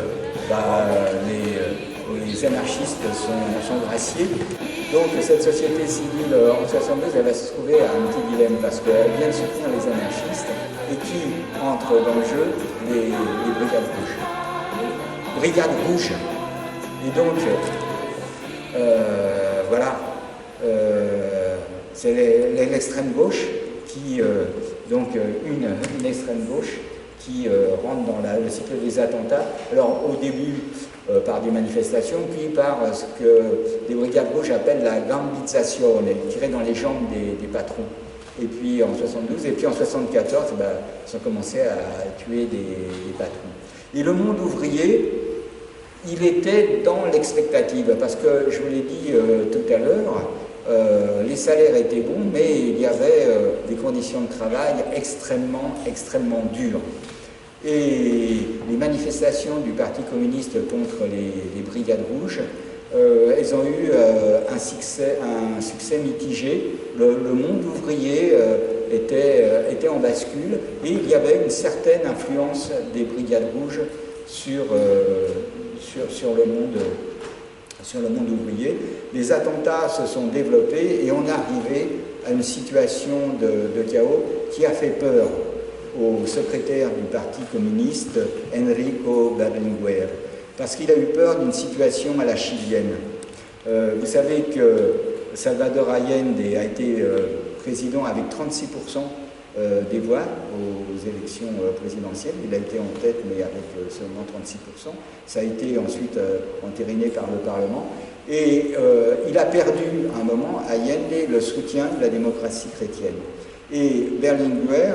les anarchistes sont graciés. Donc cette société civile en 72, elle va se trouver à un petit dilemme parce qu'elle vient de soutenir les anarchistes et qui entre dans le jeu les brigades rouges. Brigades rouges. Et donc, voilà, c'est l'extrême gauche qui, donc une extrême gauche qui rentre dans le cycle des attentats. Alors au début par des manifestations, puis par ce que les brigades rouges appellent la gambizzazione, tirer dans les jambes des patrons. Et puis en 72, et puis en 74, ils ont commencé à tuer des patrons. Et le monde ouvrier, il était dans l'expectative, parce que je vous l'ai dit tout à l'heure, les salaires étaient bons, mais il y avait des conditions de travail extrêmement dures. Et les manifestations du Parti communiste contre les brigades rouges, elles ont eu un succès mitigé. Le monde ouvrier était en bascule et il y avait une certaine influence des brigades rouges sur le monde ouvrier. Les attentats se sont développés et on est arrivé à une situation de chaos qui a fait peur au secrétaire du Parti communiste, Enrico Berlinguer, parce qu'il a eu peur d'une situation à la chilienne. Vous savez que Salvador Allende a été président avec 36% des voix aux élections présidentielles. Il a été en tête, mais avec seulement 36%. Ça a été ensuite entériné par le Parlement. Et il a perdu à un moment, Allende, le soutien de la démocratie chrétienne. Et Berlinguer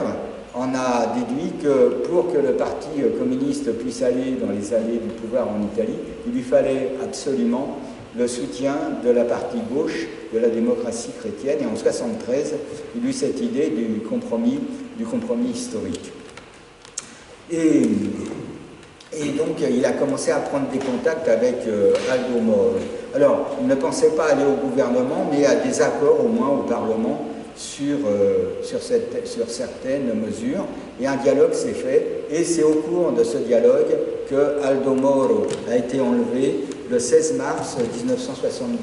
en a déduit que pour que le Parti communiste puisse aller dans les allées du pouvoir en Italie, il lui fallait absolument le soutien de la partie gauche de la démocratie chrétienne. Et en 1973, il eut cette idée du compromis historique. Et donc, il a commencé à prendre des contacts avec Aldo Moro. Alors, il ne pensait pas aller au gouvernement, mais à des accords au moins au Parlement sur certaines mesures. Et un dialogue s'est fait. Et c'est au cours de ce dialogue que Aldo Moro a été enlevé le 16 mars 1978.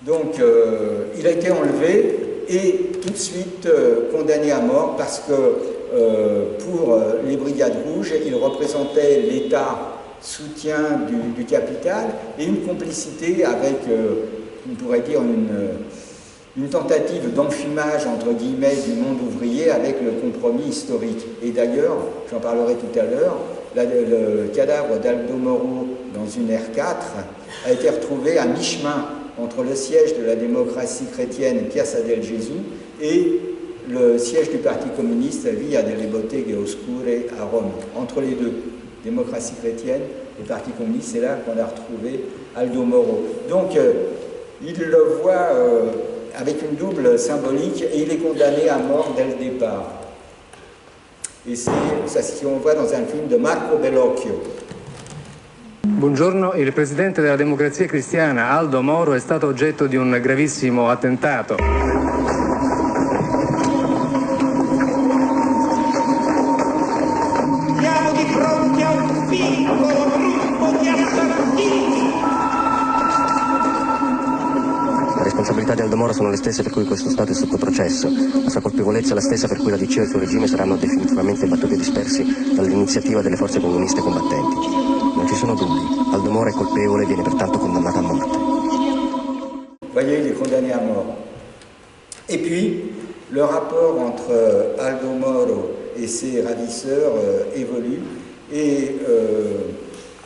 Donc, il a été enlevé et tout de suite condamné à mort parce que pour les brigades rouges, il représentait l'État soutien du capital et une complicité avec, on pourrait dire, une tentative d'enfumage, entre guillemets, du monde ouvrier avec le compromis historique. Et d'ailleurs, j'en parlerai tout à l'heure, le cadavre d'Aldo Moro dans une R4 a été retrouvé à mi-chemin entre le siège de la démocratie chrétienne Piazza del Gesù et le siège du Parti communiste Via delle Botteghe Oscure à Rome. Entre les deux, démocratie chrétienne et Parti communiste, c'est là qu'on a retrouvé Aldo Moro. Donc, il le voit avec une double symbolique et il est condamné à mort dès le départ. Et c'est ce qu'on voit dans un film de Marco Bellocchio. Buongiorno, il presidente della Democrazia Cristiana Aldo Moro è stato oggetto di un gravissimo attentato. Siamo di fronte a un piccolo gruppo di assassini. Le responsabilità di Aldo Moro sono le stesse per cui questo Stato è sotto processo. La sua colpevolezza è la stessa per cui la DC e il suo regime saranno definitivamente battuti e dispersi dall'iniziativa delle forze comuniste combattenti. Non ci sono dubbi, Aldo Moro è colpevole e viene pertanto condannato a morte. Voyez, il est condamné à mort. Et puis, le rapport entre Aldo Moro et ses ravisseurs évolue et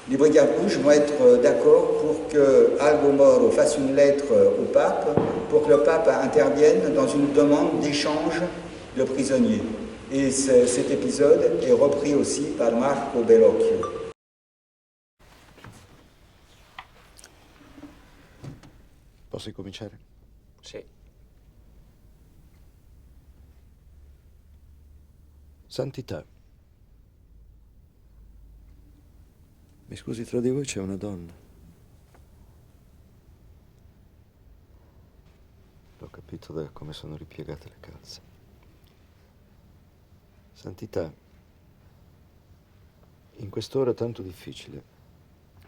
les brigades rouges vont être d'accord pour que Aldo Moro fasse une lettre au pape pour que le pape intervienne dans une demande d'échange de prisonniers. Et cet épisode est repris aussi par Marco Bellocchio. Posso cominciare? Sì. Santità. Mi scusi, tra di voi c'è una donna. L'ho capito da come sono ripiegate le calze. Santità. In quest'ora tanto difficile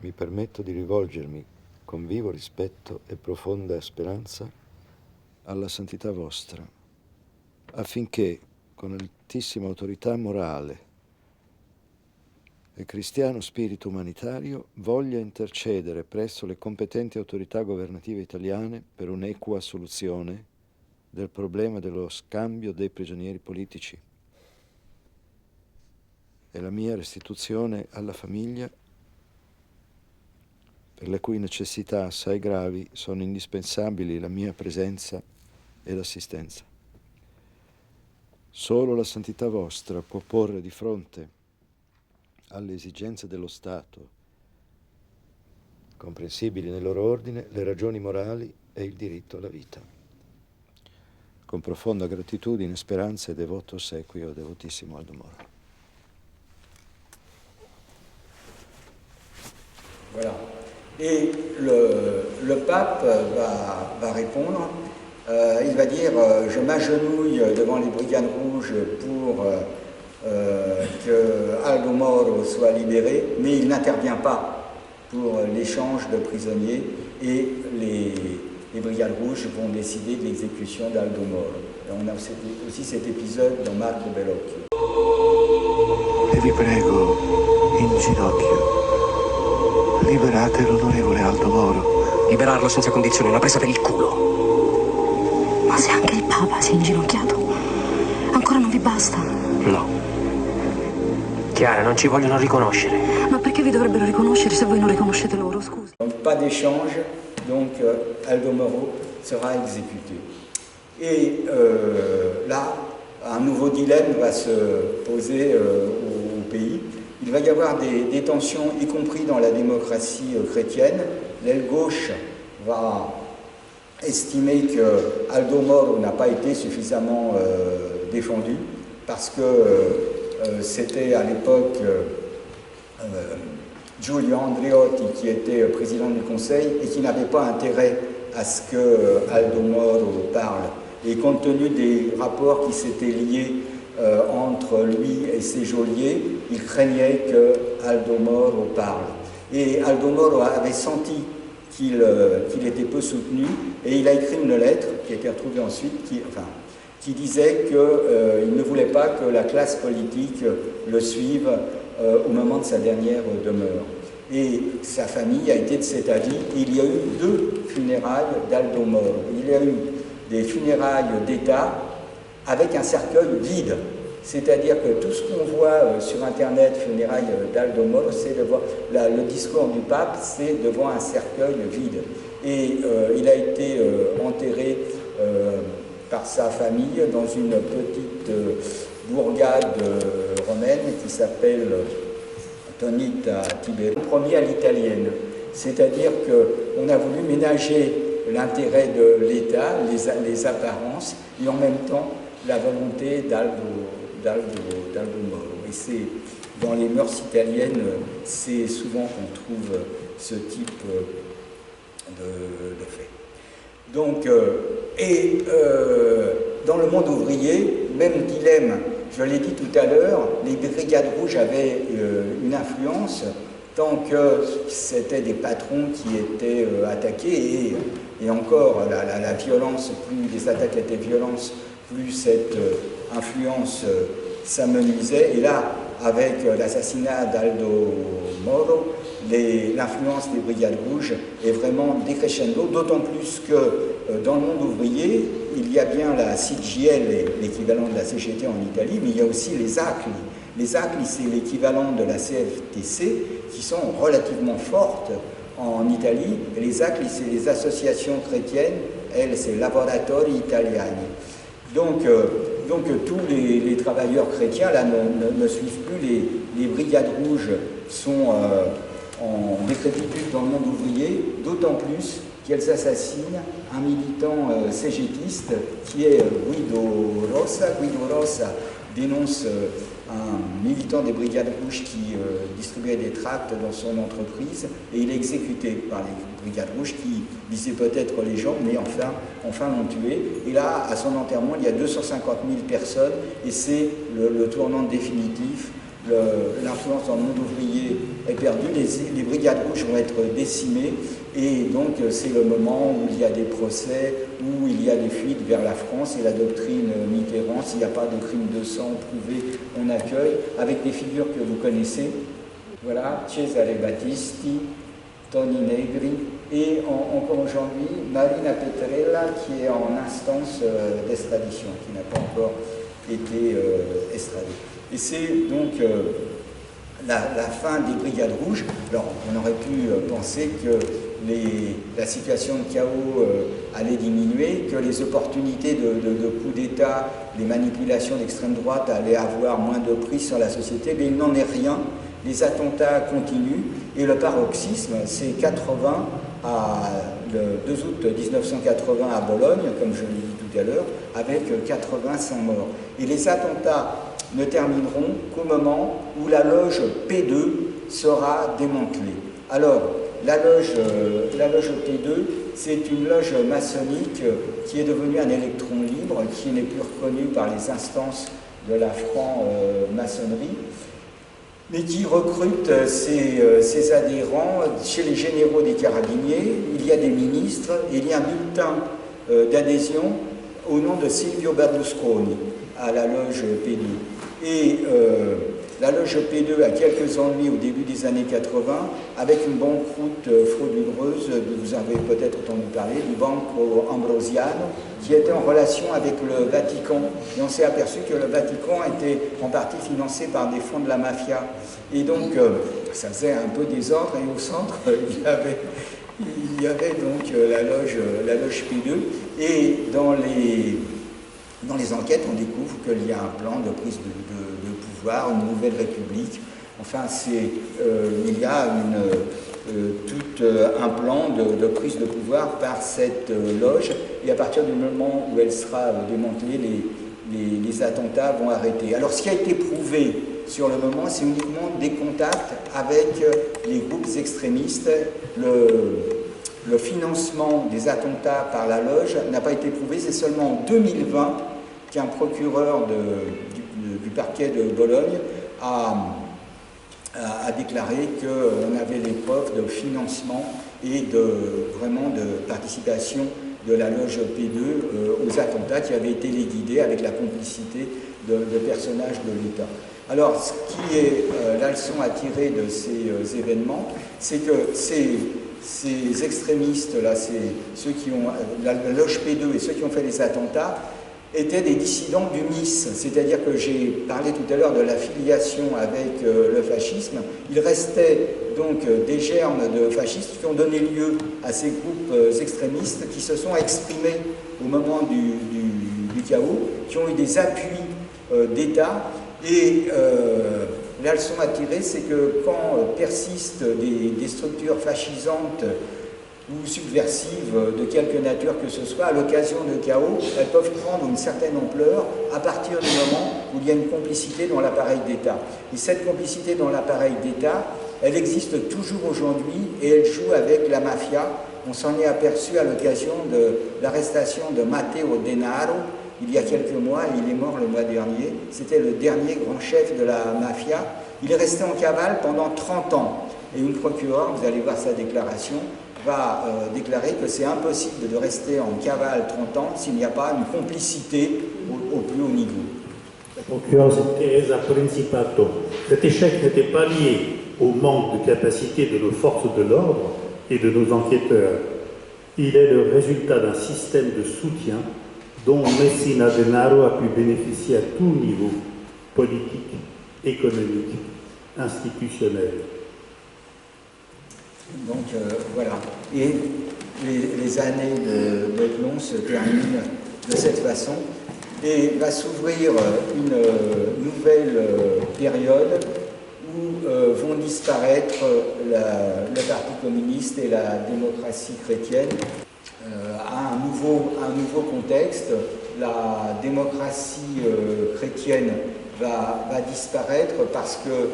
mi permetto di rivolgermi con vivo rispetto e profonda speranza alla santità vostra, affinché con altissima autorità morale e cristiano spirito umanitario voglia intercedere presso le competenti autorità governative italiane per un'equa soluzione del problema dello scambio dei prigionieri politici e la mia restituzione alla famiglia, per le cui necessità assai gravi sono indispensabili la mia presenza ed assistenza. Solo la santità vostra può porre di fronte alle esigenze dello Stato, comprensibili nel loro ordine, le ragioni morali e il diritto alla vita. Con profonda gratitudine, speranza e devoto ossequio, devotissimo Aldo Moro. Voilà. Et le pape va répondre. Il va dire je m'agenouille devant les Brigades Rouges pour que Aldo Moro soit libéré, mais il n'intervient pas pour l'échange de prisonniers et les Brigades Rouges vont décider de l'exécution d'Aldo Moro. Et on a aussi cet épisode dans Marco Bellocchio. E vi prego, in ginocchio, liberate l'onorevole Aldo Moro. Liberarlo senza condizioni, una presa per il culo. Ma se anche il Papa si è inginocchiato, ancora non vi basta? No. Chiara, non ci vogliono riconoscere. Ma perché vi dovrebbero riconoscere se voi non riconoscete loro, scusa? Donc pas d'échange, donc Aldo Moro sera exécuté. Et là, un nouveau dilemme va se poser au pays. Il va y avoir des tensions, y compris dans la démocratie chrétienne. L'aile gauche va estimer que Aldo Moro n'a pas été suffisamment défendu parce que c'était à l'époque Giulio Andreotti qui était président du Conseil et qui n'avait pas intérêt à ce que Aldo Moro parle. Et compte tenu des rapports qui s'étaient liés entre lui et ses geôliers, il craignait que Aldo Moro parle. Et Aldo Moro avait senti qu'il était peu soutenu et il a écrit une lettre qui a été retrouvée ensuite qui disait qu'il ne voulait pas que la classe politique le suive au moment de sa dernière demeure. Et sa famille a été de cet avis. Il y a eu 2 funérailles d'Aldo Moro. Il y a eu des funérailles d'État avec un cercueil vide. C'est-à-dire que tout ce qu'on voit sur Internet, funérailles d'Aldo Moro, c'est de voir le discours du pape, c'est devant un cercueil vide. Et il a été enterré par sa famille dans une petite bourgade romaine qui s'appelle Tonita Tiberi, promis à l'italienne. C'est-à-dire qu'on a voulu ménager l'intérêt de l'État, les apparences, et en même temps la volonté d'Aldo Moro. Et c'est dans les mœurs italiennes, c'est souvent qu'on trouve ce type de fait. Donc, dans le monde ouvrier, même dilemme, je l'ai dit tout à l'heure, les brigades rouges avaient une influence tant que c'était des patrons qui étaient attaqués et encore la violence, plus les attaques étaient violentes, plus cette influence s'amenuisait. Et là, avec l'assassinat d'Aldo Moro, l'influence des Brigades Rouges est vraiment décrescendo, d'autant plus que dans le monde ouvrier, il y a bien la CGIL, l'équivalent de la CGT en Italie, mais il y a aussi les ACLI. Les ACLI, c'est l'équivalent de la CFTC, qui sont relativement fortes en Italie. Et les ACLI, c'est les associations chrétiennes, elles, c'est Lavoratori Italiani. Donc tous les travailleurs chrétiens là, ne suivent plus les Brigades Rouges, sont en décrépitude dans le monde ouvrier, d'autant plus qu'elles assassinent un militant cégétiste qui est Guido Rossa. Guido Rossa dénonce un militant des Brigades Rouges qui distribuait des tracts dans son entreprise et il est exécuté par les Brigades Rouges qui visaient peut-être les gens, mais enfin l'ont tué. Et là, à son enterrement, il y a 250 000 personnes et c'est le tournant définitif. L'influence dans le monde ouvrier est perdue, les Brigades Rouges vont être décimées et donc c'est le moment où il y a des procès, où il y a des fuites vers la France et la doctrine Mitterrand, s'il n'y a pas de crime de sang prouvé, on accueille, avec des figures que vous connaissez, voilà, Cesare Battisti, Tony Negri et encore aujourd'hui Marina Petrella qui est en instance d'extradition, qui n'a pas encore été extradée. Et c'est donc la fin des Brigades Rouges. Alors, on aurait pu penser que la situation de chaos allait diminuer, que les opportunités de coup d'État, les manipulations d'extrême droite allaient avoir moins de prise sur la société, mais il n'en est rien. Les attentats continuent et le paroxysme, c'est le 2 août 1980 à Bologne, comme je l'ai dit tout à l'heure, avec 85 morts. Et les attentats ne termineront qu'au moment où la loge P2 sera démantelée. Alors, la loge P2, c'est une loge maçonnique qui est devenue un électron libre, qui n'est plus reconnu par les instances de la franc-maçonnerie, mais qui recrute ses adhérents chez les généraux des carabiniers. Il y a des ministres, et il y a un bulletin d'adhésion au nom de Silvio Berlusconi à la loge P2. Et la loge P2 a quelques ennuis au début des années 80, avec une banqueroute frauduleuse, vous avez peut-être entendu parler, du Banco Ambrosiano, qui était en relation avec le Vatican. Et on s'est aperçu que le Vatican était en partie financé par des fonds de la mafia. Et donc, ça faisait un peu désordre, et au centre, il y avait donc la loge P2. Et dans les enquêtes, on découvre qu'il y a un plan de prise de pouvoir, une nouvelle république. Enfin, il y a tout un plan de prise de pouvoir par cette loge. Et à partir du moment où elle sera démantelée, les attentats vont arrêter. Alors, ce qui a été prouvé sur le moment, c'est uniquement des contacts avec les groupes extrémistes. Le financement des attentats par la loge n'a pas été prouvé. C'est seulement en 2020 qu'un procureur du parquet de Bologne a déclaré qu'on avait les preuves de financement et vraiment de participation de la loge P2 aux attentats qui avaient été guidés avec la complicité de personnages de l'État. Alors, ce qui est la leçon à tirer de ces événements, c'est que ces extrémistes-là, ceux qui ont la loge P2 et ceux qui ont fait les attentats, étaient des dissidents du MIS, c'est-à-dire que j'ai parlé tout à l'heure de l'affiliation avec le fascisme. Il restait donc des germes de fascistes qui ont donné lieu à ces groupes extrémistes qui se sont exprimés au moment du chaos, qui ont eu des appuis d'État. Et la leçon à tirer, c'est que quand persistent des structures fascisantes ou subversives de quelque nature que ce soit, à l'occasion de chaos, elles peuvent prendre une certaine ampleur à partir du moment où il y a une complicité dans l'appareil d'État. Et cette complicité dans l'appareil d'État, elle existe toujours aujourd'hui et elle joue avec la mafia. On s'en est aperçu à l'occasion de l'arrestation de Matteo Denaro, il y a quelques mois, il est mort le mois dernier. C'était le dernier grand chef de la mafia. Il est resté en cavale pendant 30 ans. Et une procureure, vous allez voir sa déclaration, va déclarer que c'est impossible de rester en cavale 30 ans s'il n'y a pas une complicité au plus haut niveau. La procureure, c'est Teresa Principato. Cet échec n'était pas lié au manque de capacité de nos forces de l'ordre et de nos enquêteurs. Il est le résultat d'un système de soutien dont Messina Denaro a pu bénéficier à tout niveau, politique, économique, institutionnel. Donc voilà. Et les années de plomb se terminent de cette façon et va s'ouvrir une nouvelle période où vont disparaître le Parti communiste et la démocratie chrétienne à un nouveau contexte. La démocratie chrétienne va disparaître parce que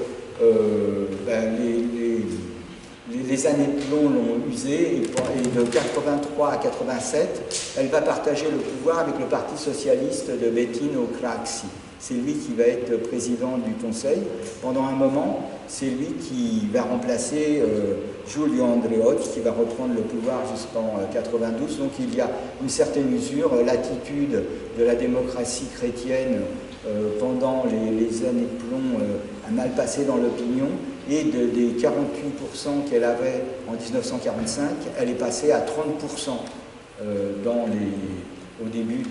les années de plomb l'ont usée, et de 83 à 87, elle va partager le pouvoir avec le Parti socialiste de Bettino Craxi. C'est lui qui va être président du Conseil. Pendant un moment, c'est lui qui va remplacer Giulio Andreotti, qui va reprendre le pouvoir jusqu'en 92. Donc il y a une certaine usure. L'attitude de la démocratie chrétienne pendant les années de plomb a mal passé dans l'opinion, et des 48% qu'elle avait en 1945, elle est passée à 30% au début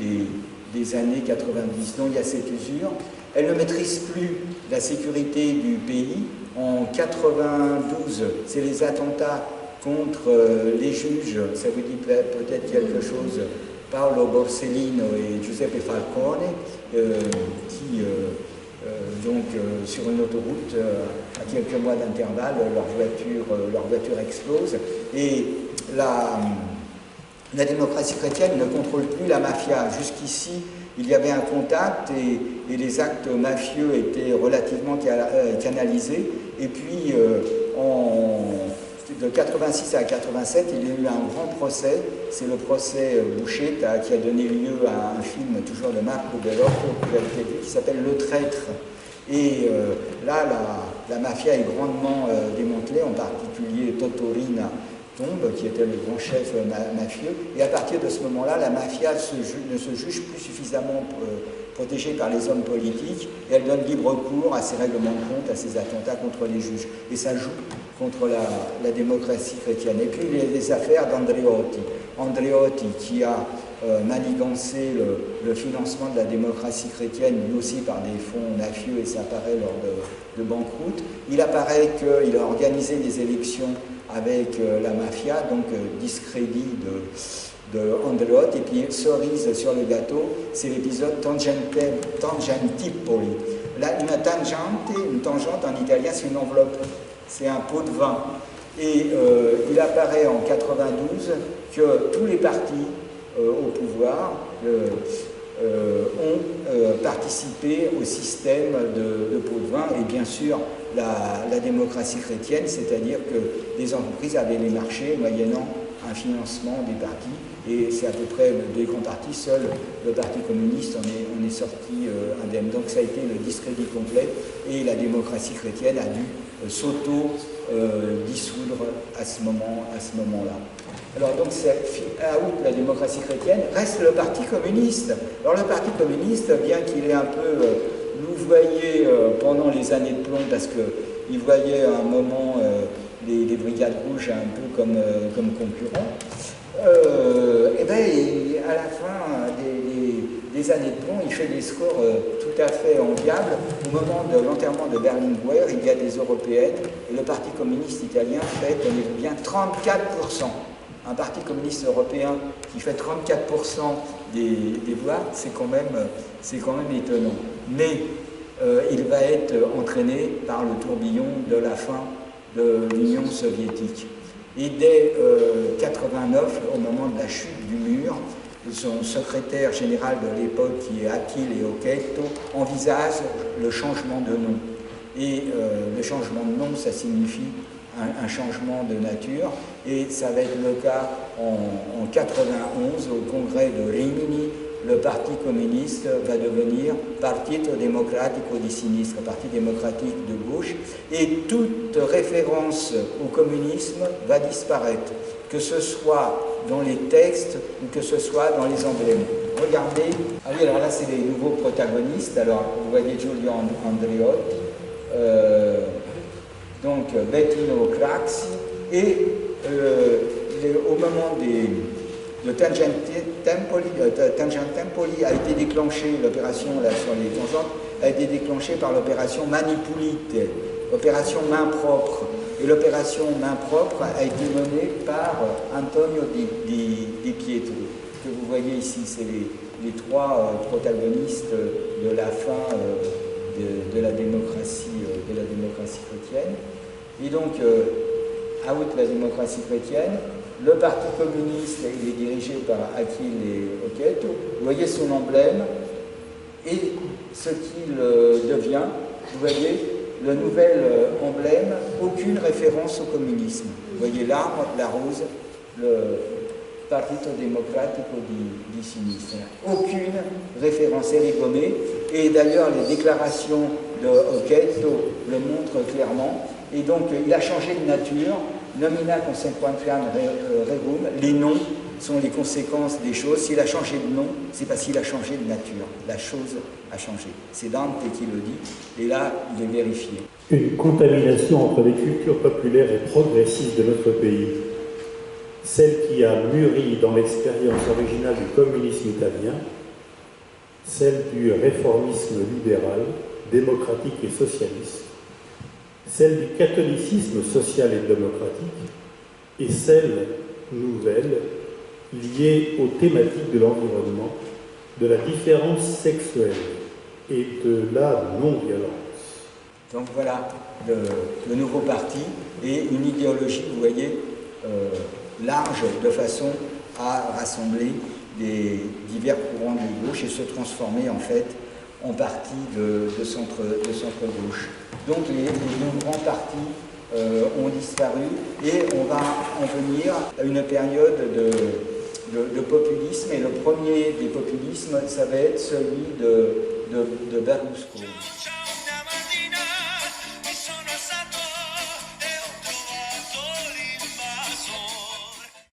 des années 90. Donc il y a cette usure. Elle ne maîtrise plus la sécurité du pays. En 92, c'est les attentats contre les juges, ça vous dit peut-être quelque chose, Paolo Borsellino et Giuseppe Falcone, qui, sur une autoroute, à quelques mois d'intervalle, leur voiture explose. Et la démocratie chrétienne ne contrôle plus la mafia. Jusqu'ici, il y avait un contact et les actes mafieux étaient relativement canalisés. Et puis, de 86 à 87, il y a eu un grand procès. C'est le procès Buscetta qui a donné lieu à un film toujours de Marco Bellocchio qui s'appelle Le Traître. Et là, la mafia est grandement démantelée, en particulier Totorina tombe, qui était le grand chef mafieux. Et à partir de ce moment-là, la mafia ne se juge plus suffisamment protégée par les hommes politiques, et elle donne libre cours à ses règlements de compte, à ses attentats contre les juges. Et ça joue contre la démocratie chrétienne. Et puis les affaires d'Andreotti. Andreotti qui a manigancé le financement de la démocratie chrétienne, lui aussi par des fonds mafieux, et ça apparaît lors de banqueroute. Il apparaît qu'il a organisé des élections avec la mafia, donc discrédit de Andreotti. Et puis cerise sur le gâteau, c'est l'épisode Tangentipoli. Là, une tangente en italien, c'est une enveloppe, c'est un pot de vin. Et il apparaît en 92 que tous les partis au pouvoir ont participé au système de pot de vin, et bien sûr la démocratie chrétienne, c'est-à-dire que les entreprises avaient les marchés moyennant un financement des partis, et c'est à peu près des grands partis, seul le Parti communiste en est sorti indemne. Donc ça a été le discrédit complet, et la démocratie chrétienne a dû s'auto-dissoudre à ce moment-là. Alors donc c'est à août, la démocratie chrétienne, reste le Parti communiste. Alors le Parti communiste, bien qu'il ait un peu louvoyé pendant les années de plomb, parce qu'il voyait à un moment les brigades rouges un peu comme concurrents, et bien à la fin des années de plomb, il fait des scores tout à fait enviables. Au moment de l'enterrement de Berlinguer, il y a des européennes, et le Parti communiste italien fait, tenez-vous bien, 34%. Un parti communiste européen qui fait 34% des voix, c'est quand même étonnant. Mais il va être entraîné par le tourbillon de la fin de l'Union soviétique. Et dès 89, au moment de la chute du mur, son secrétaire général de l'époque, qui est Achille Occhetto, envisage le changement de nom. Et le changement de nom, ça signifie un changement de nature, et ça va être le cas en 91 au congrès de Rimini. Le Parti communiste va devenir Partito Democratico di Sinistra, Parti démocratique de gauche, et toute référence au communisme va disparaître, que ce soit dans les textes ou que ce soit dans les emblèmes. Regardez, alors là c'est les nouveaux protagonistes. Alors vous voyez Giulio Andreotti, donc Bettino Craxi, et au moment de Tangentipoli a été déclenchée, l'opération sur les tangentes a été déclenchée par l'opération Manipulite, opération main propre. Et l'opération main propre a été menée par Antonio Di Pietro, que vous voyez ici. C'est les trois protagonistes de la fin de la démocratie chrétienne. Et donc, out la démocratie chrétienne, le Parti communiste, il est dirigé par Achille Occhetto. Vous voyez son emblème et ce qu'il devient. Vous voyez le nouvel emblème, aucune référence au communisme. Vous voyez l'arbre, la rose, le Partito Democratico di Sinistra. Aucune référence, elle est gommée. Et d'ailleurs, les déclarations de Occhetto le montrent clairement. Et donc, il a changé de nature. Nomina consequentiam regum, les noms sont les conséquences des choses. S'il a changé de nom, c'est parce qu'il a changé de nature. La chose a changé. C'est Dante qui le dit, et là, il est vérifié. Une contamination entre les cultures populaires et progressistes de notre pays, celle qui a mûri dans l'expérience originale du communisme italien, celle du réformisme libéral, démocratique et socialiste, celle du catholicisme social et démocratique, et celle nouvelle liée aux thématiques de l'environnement, de la différence sexuelle et de la non-violence. Donc voilà le nouveau parti et une idéologie, vous voyez, large de façon à rassembler des divers courants de gauche et se transformer en fait en parti de centre-gauche. Donc les deux grands partis ont disparu et on va en venir à une période de populisme, et le premier des populismes, ça va être celui de Berlusconi.